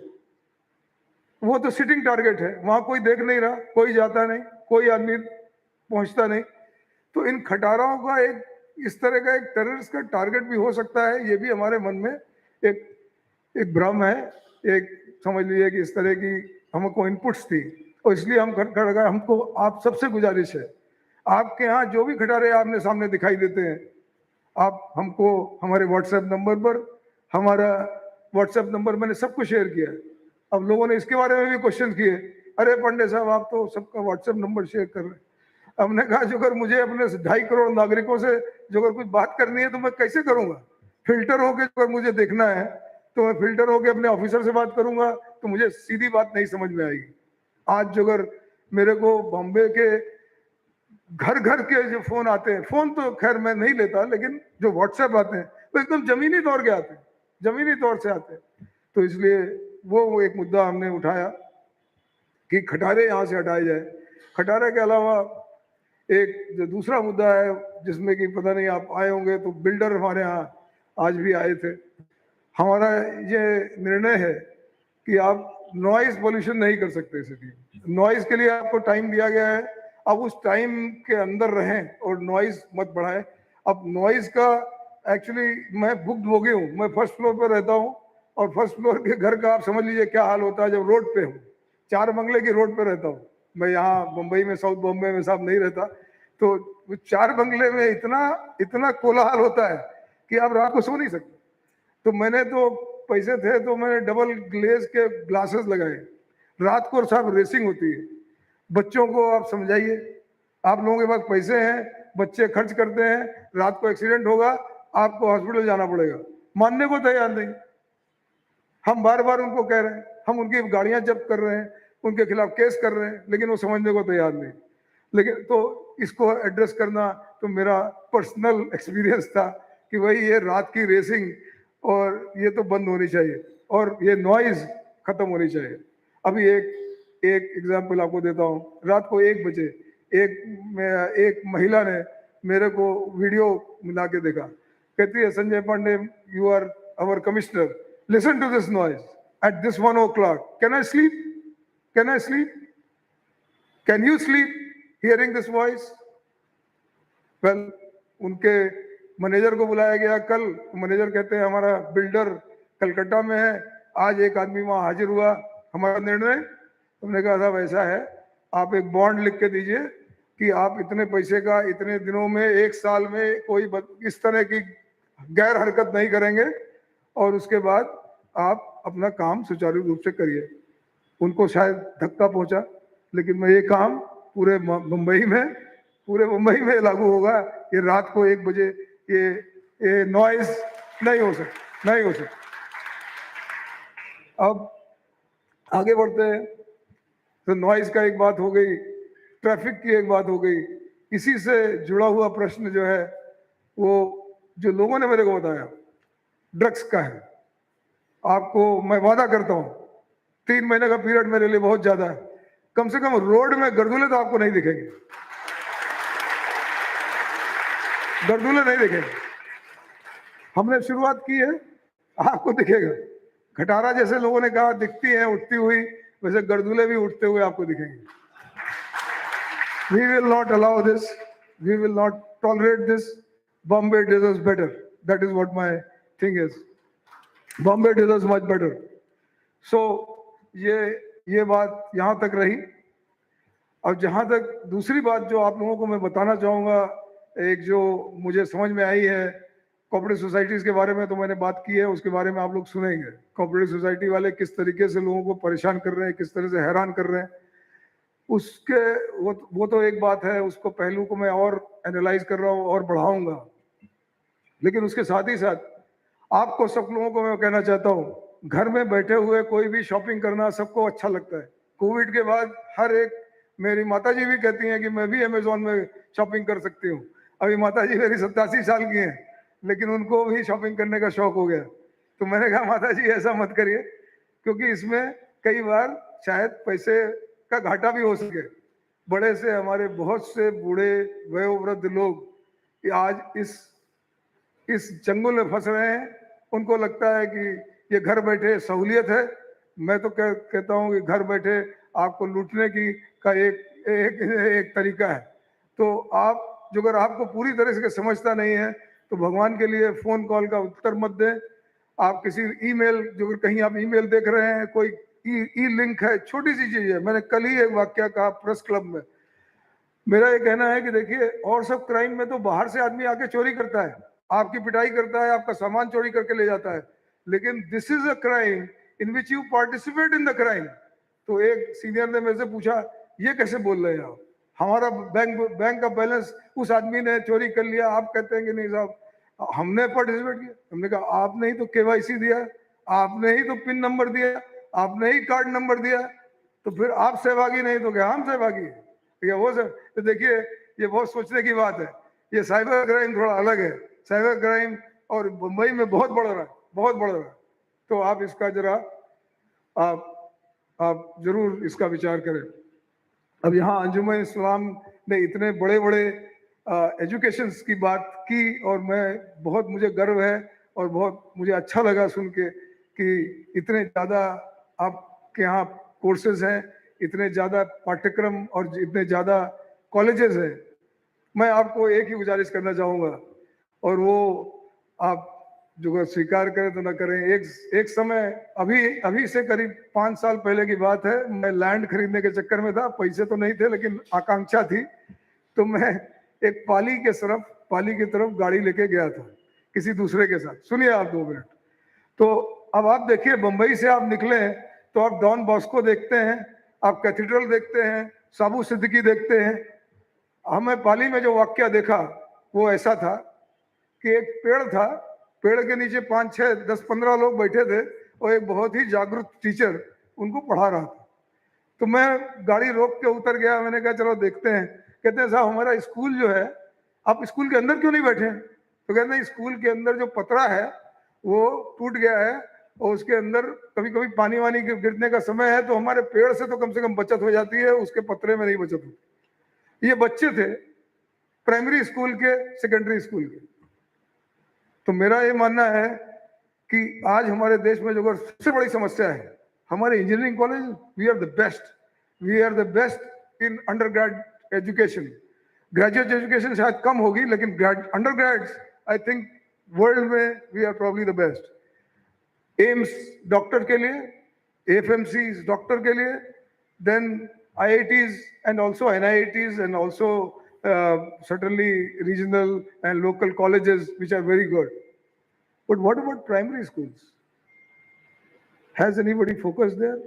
वो तो सिटिंग टारगेट है, वहां कोई देख नहीं रहा, कोई जाता नहीं, कोई आदमी पहुंचता नहीं। तो इन खटाराओं का इस तरह का एक टेररिस्ट का टारगेट भी हो सकता है, ये भी हमारे मन में एक भ्रम है, एक समझ लीजिए कि इस तरह की हमको इनपुट्स थी, और इसलिए हमको आप सबसे गुजारिश है, आपके यहाँ जो भी खटारे आपने सामने दिखाई देते हैं, आप हमको हमारे व्हाट्सएप नंबर मैंने सबको शेयर किया है। अब लोगों ने इसके बारे में भी क्वेश्चन किए, अरे पांडे साहब आप तो सबका व्हाट्सएप नंबर शेयर कर रहे हैं। हमने कहा जो अगर मुझे अपने 2.5 करोड़ नागरिकों से जो अगर कुछ बात करनी है तो मैं कैसे करूंगा? फिल्टर होके अगर मुझे देखना है तो मैं फिल्टर होके अपने ऑफिसर से बात करूंगा तो मुझे सीधी बात नहीं समझ में आएगी। आज जो अगर मेरे को बॉम्बे के घर के जो फोन आते हैं, फोन तो खैर मैं नहीं लेता, लेकिन जो व्हाट्सएप आते हैं वो एकदम जमीनी तौर के आते हैं, जमीनी तौर से आते हैं। तो इसलिए वो एक मुद्दा हमने उठाया कि खटारे यहाँ से हटाए जाए। खटारे के अलावा एक जो दूसरा मुद्दा है जिसमें कि पता नहीं आप आए होंगे, तो बिल्डर हमारे यहाँ आज भी आए थे। हमारा ये निर्णय है कि आप नॉइज पोल्यूशन नहीं कर सकते सिटी में। नॉइज के लिए आपको टाइम दिया गया है, अब उस टाइम के अंदर रहें और नॉइज मत बढ़ाएं। अब नॉइज का एक्चुअली मैं भुक्तभोगी हूँ, मैं फर्स्ट फ्लोर पर रहता हूँ, और फर्स्ट फ्लोर के घर का आप समझ लीजिए क्या हाल होता है जब रोड पे हूँ। 4 बंगले की रोड पे रहता हूँ मैं, यहाँ मुंबई में, साउथ बॉम्बे में साहब नहीं रहता। तो 4 बंगले में इतना कोलाहल होता है कि आप रात को सो नहीं सकते। तो मैंने तो पैसे थे तो मैंने डबल ग्लेज के ग्लासेस लगाए। रात को साहब रेसिंग होती है। बच्चों को आप समझाइए, आप लोगों के पास पैसे हैं, बच्चे खर्च करते हैं, रात को एक्सीडेंट होगा, आपको हॉस्पिटल जाना पड़ेगा, मानने को तैयार नहीं। हम बार बार उनको कह रहे हैं, हम उनकी गाड़ियां जब्त कर रहे हैं, उनके खिलाफ केस कर रहे हैं, लेकिन वो समझने को तैयार नहीं। लेकिन तो इसको एड्रेस करना तो मेरा पर्सनल एक्सपीरियंस था कि भाई ये रात की रेसिंग और ये तो बंद होनी चाहिए और ये नॉइज खत्म होनी चाहिए। अभी एक एग्जाम्पल आपको देता हूँ। रात को 1 बजे एक महिला ने मेरे को वीडियो मिला के देखा, कहती है Sanjay Pandey you are our commissioner, listen to this noise at this 1 o'clock, can I sleep, can I sleep, can you sleep hearing this voice. Well उनके मैनेजर को बुलाया गया कल। मैनेजर कहते हैं हमारा बिल्डर कलकत्ता में है, आज एक आदमी वहां हाजिर हुआ, हमारा निर्णय। हमने कहा साहब ऐसा है, आप एक बॉन्ड लिख के दीजिए कि आप इतने पैसे का इतने दिनों में 1 साल में कोई इस तरह की गैर हरकत नहीं करेंगे और उसके बाद आप अपना काम सुचारू रूप से करिए। उनको शायद धक्का पहुंचा, लेकिन मैं ये काम पूरे मुंबई में लागू होगा। ये रात को 1 बजे ये नॉइज नहीं हो सकता। अब आगे बढ़ते हैं। तो नॉइज का एक बात हो गई, ट्रैफिक की एक बात हो गई। इसी से जुड़ा हुआ प्रश्न जो है वो जो लोगों ने मेरे को बताया ड्रग्स का है। आपको मैं वादा करता हूं 3 महीने का पीरियड मेरे लिए बहुत ज्यादा है। कम से कम रोड में गर्दूले तो आपको नहीं दिखेंगे, गर्दूले नहीं दिखेंगे। हमने शुरुआत की है, आपको दिखेगा। खटारा जैसे लोगों ने कहा दिखती है उठती हुई, वैसे गर्दूले भी उठते हुए आपको दिखेंगे। We will not allow this. We will not tolerate this. Bombay deserves better. That is what my thing is. Bombay deserves much better. So ये बात यहाँ तक रही। अब जहाँ तक दूसरी बात जो आप लोगों को मैं बताना चाहूँगा, एक जो मुझे समझ में आई है, कोऑपरेटिव सोसाइटीज के बारे में तो मैंने बात की है, उसके बारे में आप लोग सुनेंगे। कोऑपरेटिव सोसाइटी वाले किस तरीके से लोगों को परेशान कर रहे हैं, किस तरह से हैरान कर रहे हैं, उसके वो तो एक बात है। उसको पहलू को मैं और एनालाइज कर रहा हूँ और बढ़ाऊंगा। लेकिन उसके साथ ही साथ आपको सब लोगों को मैं कहना चाहता हूँ, घर में बैठे हुए कोई भी शॉपिंग करना सबको अच्छा लगता है। कोविड के बाद हर एक, मेरी माताजी भी कहती हैं कि मैं भी अमेजोन में शॉपिंग कर सकती हूँ। अभी माताजी मेरी 87 साल की हैं, लेकिन उनको भी शॉपिंग करने का शौक हो गया। तो मैंने कहा माताजी ऐसा मत करिए, क्योंकि इसमें कई बार शायद पैसे का घाटा भी हो सके। बड़े से हमारे बहुत से बूढ़े वयोवृद्ध लोग आज इस जंगल में फंस रहे हैं। उनको लगता है कि ये घर बैठे सहूलियत है। मैं तो कहता हूँ कि घर बैठे आपको लूटने की का एक तरीका है। तो आप जो अगर आपको पूरी तरह से समझता नहीं है तो भगवान के लिए फोन कॉल का उत्तर मत दें। आप किसी ईमेल, जो कहीं आप ईमेल देख रहे हैं, कोई ई लिंक है, छोटी सी चीज है। मैंने कल ही एक वाक्य कहा प्रेस क्लब में। मेरा ये कहना है कि देखिए, और सब क्राइम में तो बाहर से आदमी आके चोरी करता है, आपकी पिटाई करता है, आपका सामान चोरी करके ले जाता है। लेकिन this is a crime in which you participate in the crime. तो एक सीनियर ने मेरे से पूछा, ये कैसे बोल रहे हैं आप, हमारा बैंक का बैलेंस उस आदमी ने चोरी कर लिया, आप कहते हैं कि नहीं साहब हमने पार्टिसिपेट किया। हमने कहा आपने ही तो केवाईसी दिया, आपने ही तो पिन नंबर दिया, आपने ही कार्ड नंबर दिया, तो फिर आप सहभागी नहीं तो क्या हम सहभागी है? वो सब तो देखिए, ये बहुत सोचने की बात है। ये साइबर क्राइम थोड़ा अलग है। साइबर क्राइम और मुंबई में बहुत बढ़ रहा है, बहुत बढ़ रहा है। तो आप इसका जरा आप जरूर इसका विचार करें। अब यहाँ अंजुमन-ए-इस्लाम ने इतने बड़े बड़े एजुकेशन की बात की और मुझे गर्व है और बहुत मुझे अच्छा लगा सुन के कि इतने ज़्यादा आपके यहाँ कोर्सेज हैं, इतने ज़्यादा पाठ्यक्रम और इतने ज़्यादा कॉलेजेस हैं। मैं आपको एक ही गुजारिश करना चाहूँगा, और वो आप जो स्वीकार करें तो ना करें। एक समय अभी से करीब 5 साल पहले की बात है, मैं लैंड खरीदने के चक्कर में था। पैसे तो नहीं थे लेकिन आकांक्षा थी। तो मैं एक पाली की तरफ गाड़ी लेके गया था किसी दूसरे के साथ। सुनिए आप 2 मिनट। तो अब आप देखिए, मुंबई से आप निकले तो आप डॉन बॉस्को देखते हैं, आप कैथीड्रल देखते हैं, साबू सिद्दीकी देखते हैं। हमें पाली में जो वाक्य देखा वो ऐसा था कि एक पेड़ था, पेड़ के नीचे 5, 6, 10, 15 लोग बैठे थे और एक बहुत ही जागरूक टीचर उनको पढ़ा रहा था। तो मैं गाड़ी रोक के उतर गया। मैंने कहा चलो देखते हैं कहते हैं साहब हमारा स्कूल जो है, आप स्कूल के अंदर क्यों नहीं बैठे? तो कहते हैं स्कूल के अंदर जो पतरा है वो टूट गया है और उसके अंदर कभी कभी पानी वानी गिरने का समय है तो हमारे पेड़ से तो कम से कम बचत हो जाती है, उसके पतरे में नहीं बचत होती। ये बच्चे थे प्राइमरी स्कूल के, सेकेंडरी स्कूल के। तो मेरा ये मानना है कि आज हमारे देश में जो अगर सबसे बड़ी समस्या है, हमारे engineering college, we are the best in undergrad education. Graduate education शायद कम होगी, लेकिन undergrads I think world में we are probably the best. AIIMS doctor के लिए, एफएमसी डॉक्टर के लिए, then IITs and also NIITs and also certainly regional and local colleges which are very good. But what about primary schools? Has anybody focused there?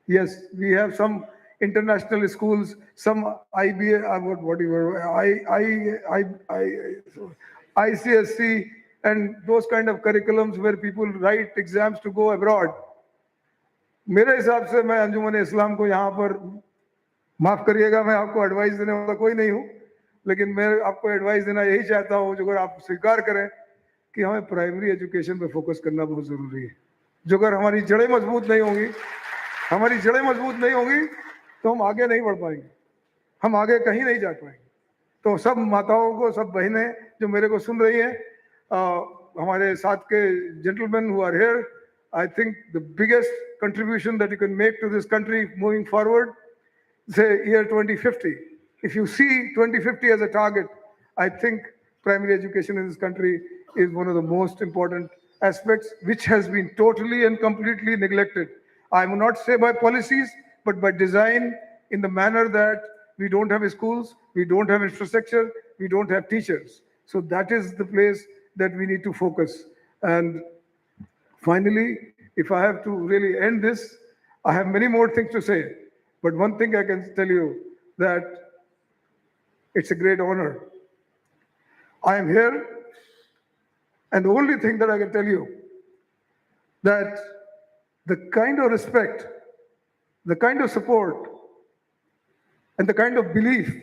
Yes, we have some international schools, some ICSC and those kind of curriculums where people write exams to go abroad. मेरे हिसाब से मैं अंजुमन-ए-इस्लाम को यहाँ पर, माफ करिएगा मैं आपको एडवाइस देने वाला कोई नहीं हूँ, लेकिन मैं आपको एडवाइस देना यही चाहता हूँ जो अगर आप स्वीकार करें कि हमें प्राइमरी एजुकेशन पे फोकस करना बहुत ज़रूरी है। जो अगर हमारी जड़ें मजबूत नहीं होंगी, तो हम आगे नहीं बढ़ पाएंगे, हम आगे कहीं नहीं जा पाएंगे। तो सब माताओं को, सब बहनें जो मेरे को सुन रही हैं, हमारे साथ के gentleman who are here, I think the biggest contribution that you can make to this country moving forward, say year 2050. If you see 2050 as a target, I think primary education in this country is one of the most important aspects which has been totally and completely neglected. I will not say by policies, but by design, in the manner that we don't have schools, we don't have infrastructure, we don't have teachers. So that is the place that we need to focus. And finally, if I have to really end this, I have many more things to say. But one thing I can tell you, that it's a great honor. I am here, and the only thing that I can tell you, that the kind of respect, the kind of support, and the kind of belief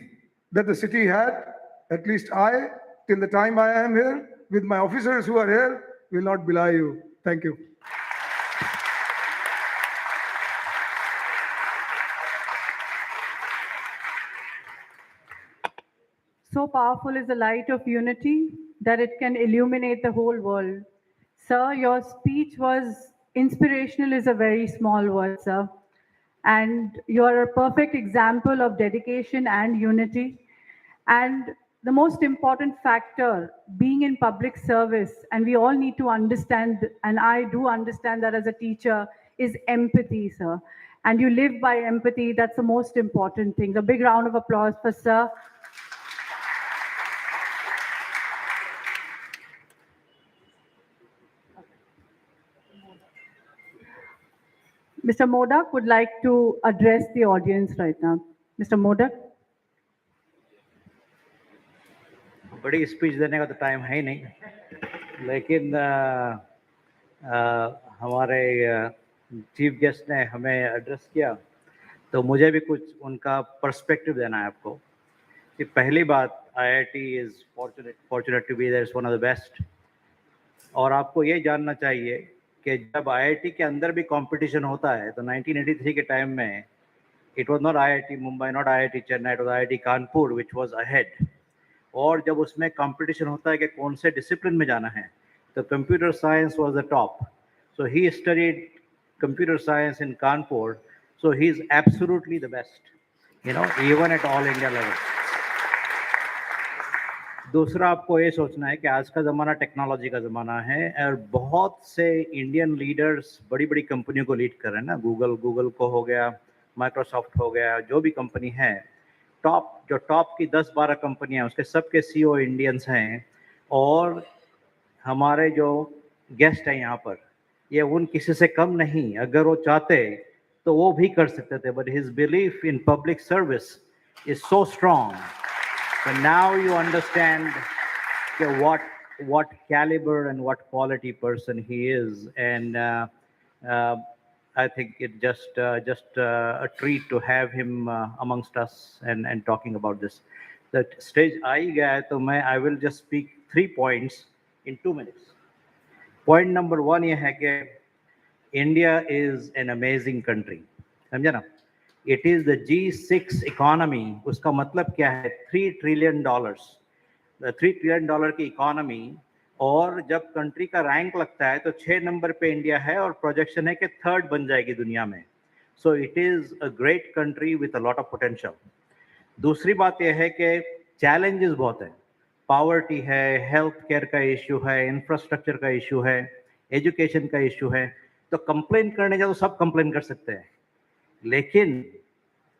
that the city had, at least I, till the time I am here, with my officers who are here, will not belie you. Thank you. So powerful is the light of unity that it can illuminate the whole world. Sir, your speech was inspirational is a very small word, sir. And you are a perfect example of dedication and unity. And the most important factor, being in public service, and we all need to understand, and I do understand that as a teacher, is empathy, sir. And you live by empathy, that's the most important thing. A big round of applause for sir. Mr. Modak would like to address the audience right now. Mr. Modak. बड़ी speech देने का तो time है ही नहीं, लेकिन हमारे chief guest ने हमें एड्रेस किया तो मुझे भी कुछ उनका पर्सपेक्टिव देना है आपको। कि पहली बात, IIT is fortunate to be there, is one of the best. और आपको ये जानना चाहिए कि जब IIT के अंदर भी कंपटीशन होता है तो 1983 के टाइम में it was not IIT Mumbai, not IIT Chennai, it was IIT Kanpur which was ahead. और जब उसमें कंपटीशन होता है कि कौन से डिसिप्लिन में जाना है तो computer science was the top. So he studied computer science in Kanpur, so he is absolutely the best, you know, even at all India level. दूसरा, आपको ये सोचना है कि आज का ज़माना टेक्नोलॉजी का ज़माना है और बहुत से इंडियन लीडर्स बड़ी बड़ी कंपनियों को लीड कर रहे हैं ना। गूगल को हो गया, माइक्रोसॉफ्ट हो गया, जो भी कंपनी है, टॉप की 10-12 कंपनियां, उसके सबके CEO इंडियंस हैं। और हमारे जो गेस्ट हैं यहाँ पर, ये उन किसी से कम नहीं, अगर वो चाहते तो वो भी कर सकते थे, but his belief in public service is so strong. So now you understand what caliber and what quality person he is, and I think it just a treat to have him amongst us and talking about this. Stage आ ही गया है तो मैं I will just speak 3 points in 2 minutes. Point number 1 ये है कि India is an amazing country, समझे ना। It is the G6 economy. उसका मतलब क्या है? $3 ट्रिलियन, $3 ट्रिलियन की इकोनॉमी। और जब कंट्री का रैंक लगता है तो 6 नंबर पे इंडिया है और प्रोजेक्शन है कि 3rd बन जाएगी दुनिया में। So it is a great country with a lot of potential. दूसरी बात यह है कि चैलेंजेस बहुत हैं। पावर्टी है, हेल्थ केयर का इशू है, इंफ्रास्ट्रक्चर का इशू है, एजुकेशन का इशू है। तो कंप्लेन करने जाओ तो सब कंप्लेन कर सकते हैं, लेकिन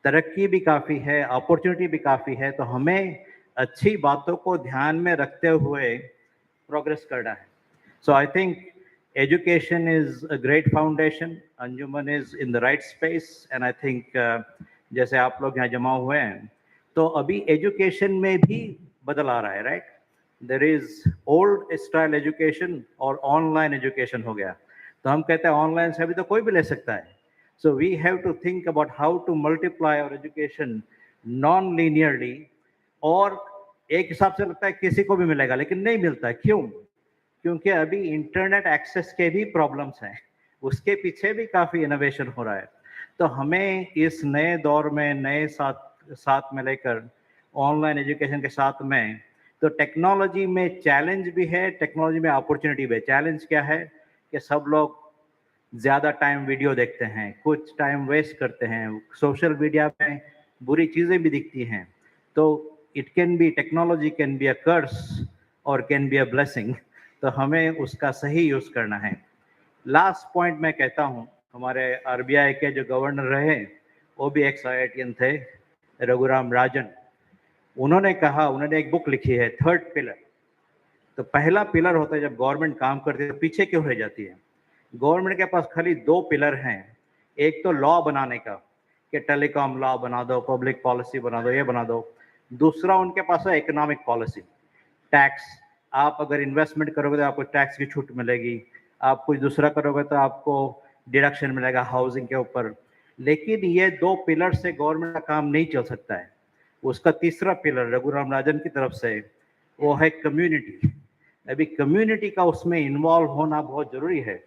तरक्की भी काफ़ी है, अपॉर्चुनिटी भी काफ़ी है। तो हमें अच्छी बातों को ध्यान में रखते हुए प्रोग्रेस करना है। So I think education is a great foundation. Anjuman is in the right space and I think जैसे आप लोग यहाँ जमा हुए हैं तो अभी एजुकेशन में भी बदल आ रहा है, right. There is old style education और ऑनलाइन एजुकेशन हो गया। तो हम कहते हैं ऑनलाइन से अभी तो कोई भी ले सकता है। So we have to think about how to multiply our education non linearly. और एक हिसाब से लगता है किसी को भी मिलेगा, लेकिन नहीं मिलता है। क्यों? क्योंकि अभी इंटरनेट एक्सेस के भी प्रॉब्लम्स हैं, उसके पीछे भी काफ़ी इनोवेशन हो रहा है। तो हमें इस नए दौर में नए साथ में लेकर ऑनलाइन एजुकेशन के साथ में, तो टेक्नोलॉजी में चैलेंज भी है, टेक्नोलॉजी में अपॉर्चुनिटी भी है। चैलेंज क्या है कि सब लोग ज़्यादा टाइम वीडियो देखते हैं, कुछ टाइम वेस्ट करते हैं, सोशल मीडिया में बुरी चीज़ें भी दिखती हैं। तो it can be, technology can be a curse और कैन बी अ ब्लेसिंग। तो हमें उसका सही यूज़ करना है। लास्ट पॉइंट मैं कहता हूँ, हमारे RBI के जो गवर्नर रहे वो भी एक्स IITian थे, रघुराम राजन। उन्होंने कहा, उन्होंने एक बुक लिखी है 3rd पिलर। तो पहला पिलर होता है जब गवर्नमेंट काम करती है तो पीछे क्यों रह जाती है। गवर्नमेंट के पास खाली 2 पिलर हैं। एक तो लॉ बनाने का कि टेलीकॉम लॉ बना दो, पब्लिक पॉलिसी बना दो, ये बना दो। दूसरा उनके पास है इकोनॉमिक पॉलिसी, टैक्स। आप अगर इन्वेस्टमेंट करोगे तो आपको टैक्स की छूट मिलेगी, आप कुछ दूसरा करोगे तो आपको डिडक्शन मिलेगा हाउसिंग के ऊपर। लेकिन ये 2 पिलर से गवर्नमेंट का काम नहीं चल सकता है। उसका तीसरा पिलर रघुराम राजन की तरफ से वो है कम्युनिटी। अभी कम्युनिटी का उसमें इन्वॉल्व होना बहुत ज़रूरी है।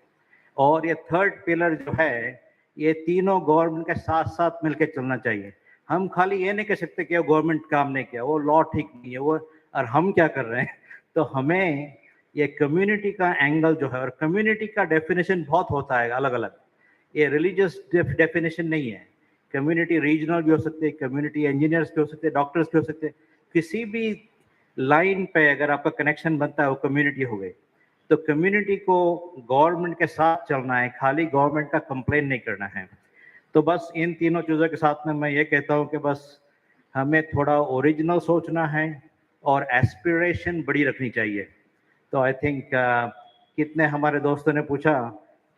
और ये 3rd पिलर जो है, ये तीनों गवर्नमेंट के साथ साथ मिलकर चलना चाहिए। हम खाली ये नहीं कह सकते कि गवर्नमेंट काम नहीं किया, वो लॉ ठीक नहीं है, वो और हम क्या कर रहे हैं। तो हमें ये कम्युनिटी का एंगल जो है, और कम्युनिटी का डेफिनेशन बहुत होता है अलग अलग, ये रिलीजियस डेफिनेशन नहीं है। कम्युनिटी रीजनल भी हो सकते हैं, कम्युनिटी इंजीनियर्स भी हो सकते हैं, डॉक्टर्स भी हो सकते हैं। किसी भी लाइन पे अगर आपका कनेक्शन बनता है वो कम्युनिटी हो गई। तो कम्युनिटी को गवर्नमेंट के साथ चलना है, खाली गवर्नमेंट का कंप्लेन नहीं करना है। तो बस इन तीनों चीज़ों के साथ में मैं ये कहता हूँ कि बस हमें थोड़ा ओरिजिनल सोचना है और एस्पिरेशन बड़ी रखनी चाहिए। तो आई थिंक कितने हमारे दोस्तों ने पूछा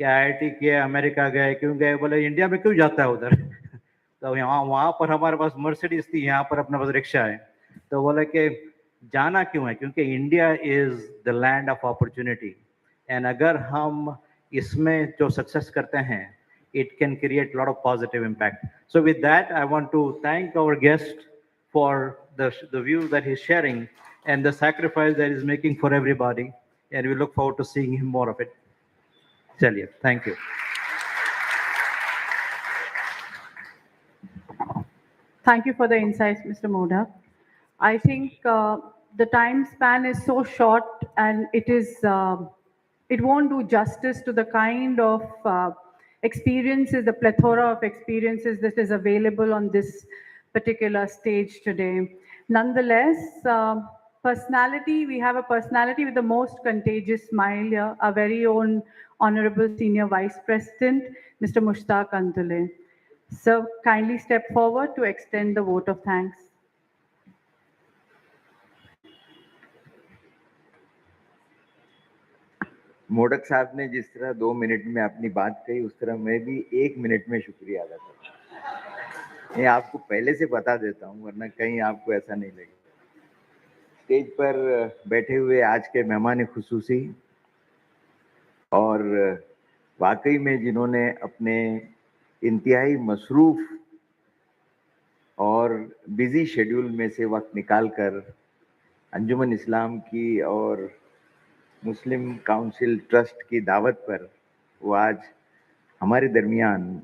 कि IIT किए, अमेरिका गए, क्यों गए? बोले इंडिया में क्यों जाता है उधर। तो वहाँ पर हमारे पास मर्सिडीज थी, यहाँ पर अपने पास रिक्शा है। तो बोले कि जाना क्यों है, क्योंकि India is the land of opportunity. And अगर हम इसमें जो सक्सेस करते हैं, it can create a lot of positive impact. So with that, I want to thank our guest for the views that he's sharing and the sacrifice that he's making for everybody. And we look forward to seeing him more of it. Chaliye, thank you. Thank you for the insights, Mr. Modak. I think the time span is so short, and it won't do justice to the kind of experiences, the plethora of experiences that is available on this particular stage today. Nonetheless, personality, we have a personality with the most contagious smile here, our very own Honorable Senior Vice President, Mr. Mushtaq Antulay. So kindly step forward to extend the vote of thanks. Modak साहब ने जिस तरह 2 minute में अपनी बात कही, उस तरह मैं भी 1 मिनट में शुक्रिया अदा करता हूँ। ये आपको पहले से बता देता हूँ, वरना कहीं आपको ऐसा नहीं लगेगा। स्टेज पर बैठे हुए आज के मेहमान खुसूसी और वाकई में जिन्होंने अपने इंतहाई मसरूफ और बिजी शेड्यूल में से वक्त निकाल कर अंजुमन इस्लाम की और मुस्लिम काउंसिल ट्रस्ट की दावत पर वो आज हमारे दरमियान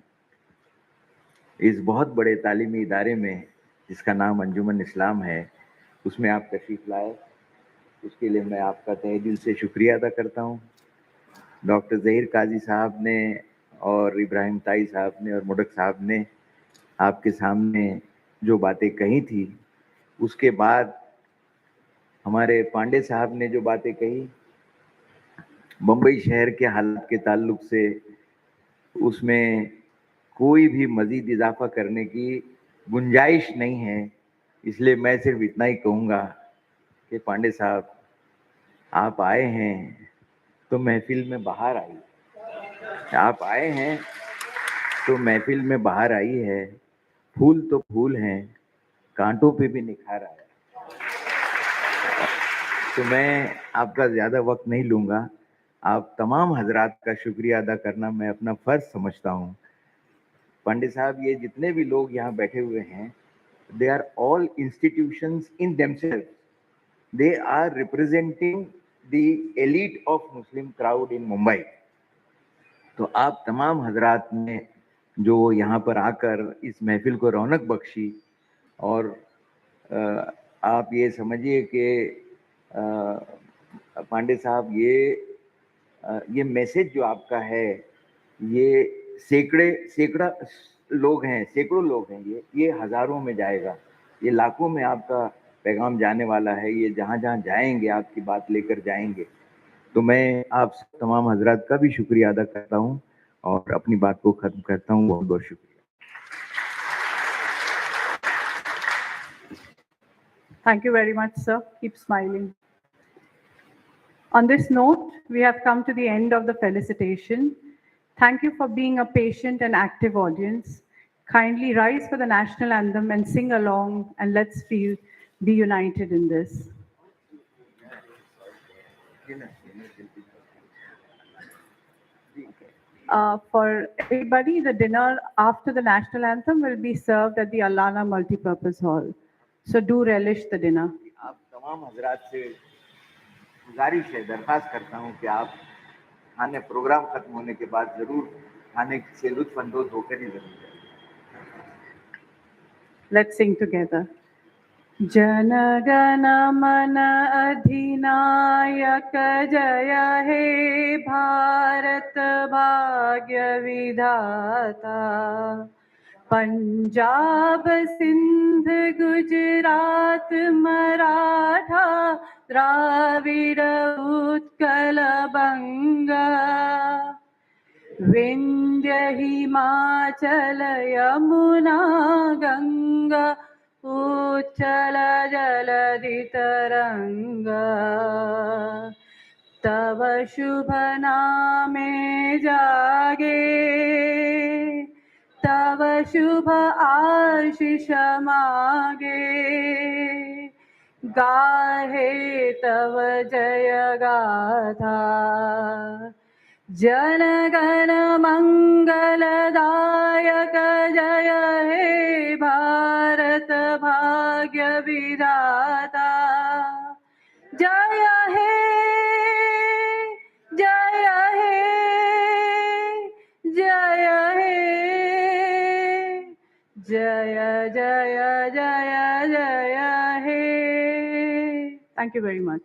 इस बहुत बड़े तालीमी इदारे में जिसका नाम अंजुमन इस्लाम है उसमें आप तशरीफ़ लाए, उसके लिए मैं आपका तहे दिल से शुक्रिया अदा करता हूँ। डॉक्टर ज़हीर काजी साहब ने और इब्राहिम ताई साहब ने और मोडक साहब ने आपके सामने जो बातें कही थी, उसके बाद हमारे पांडे साहब ने जो बातें कही मुंबई शहर के हालात के ताल्लुक से, उसमें कोई भी मज़ीद इजाफा करने की गुंजाइश नहीं है। इसलिए मैं सिर्फ इतना ही कहूँगा कि पांडे साहब, आप आए हैं तो महफिल में बाहर आई, आप आए हैं तो महफिल में बाहर आई है। फूल तो फूल हैं, कांटों पे भी निखार आया। तो मैं आपका ज़्यादा वक्त नहीं लूँगा। आप तमाम हजरात का शुक्रिया अदा करना मैं अपना फ़र्ज समझता हूँ। पांडे साहब, ये जितने भी लोग यहाँ बैठे हुए हैं, they are all institutions in themselves. They are representing the elite of Muslim crowd in Mumbai. तो आप तमाम हजरात ने जो यहाँ पर आकर इस महफिल को रौनक बख्शी, और आप ये समझिए कि पांडे साहब, ये मैसेज जो आपका है, ये सैकड़ों लोग हैं, ये हजारों में जाएगा, ये लाखों में आपका पैगाम जाने वाला है। ये जहाँ जहाँ जाएंगे आपकी बात लेकर जाएंगे। तो मैं आप तमाम हजरात का भी शुक्रिया अदा करता हूँ और अपनी बात को खत्म करता हूँ। बहुत बहुत शुक्रिया। Thank you very much, sir. Keep smiling. On this note, we have come to the end of the felicitation. Thank you for being a patient and active audience. Kindly rise for the national anthem and sing along, and let's be united in this. For everybody, the dinner after the national anthem will be served at the Allana Multipurpose Hall. So do relish the dinner. आप तमाम हजरात से गुजारिश है, दरख्वास्त करता हूँ कि आप खाने प्रोग्राम खत्म होने के बाद जरूर खाने से लुत्फ अंदोज होकर ही जरूर जाए। Let's sing together. Jana Gana मन अधिनायक जय हे भारत भाग्य विधाता, पंजाब सिंध गुजरात मराठा द्राविड़ उत्कल बंगा, विंध्य हिमाचल यमुना गंगा उच्चल जलधि तरंगा, तव शुभ नामे जागे, तव शुभ आशीष मागे, गाहे तव जय गाथा, जन गण मंगलदायक जय हे भारत भाग्य विधाता, जय हे, जय हे, जय हे, जय जय जय जय हे. Thank you very much.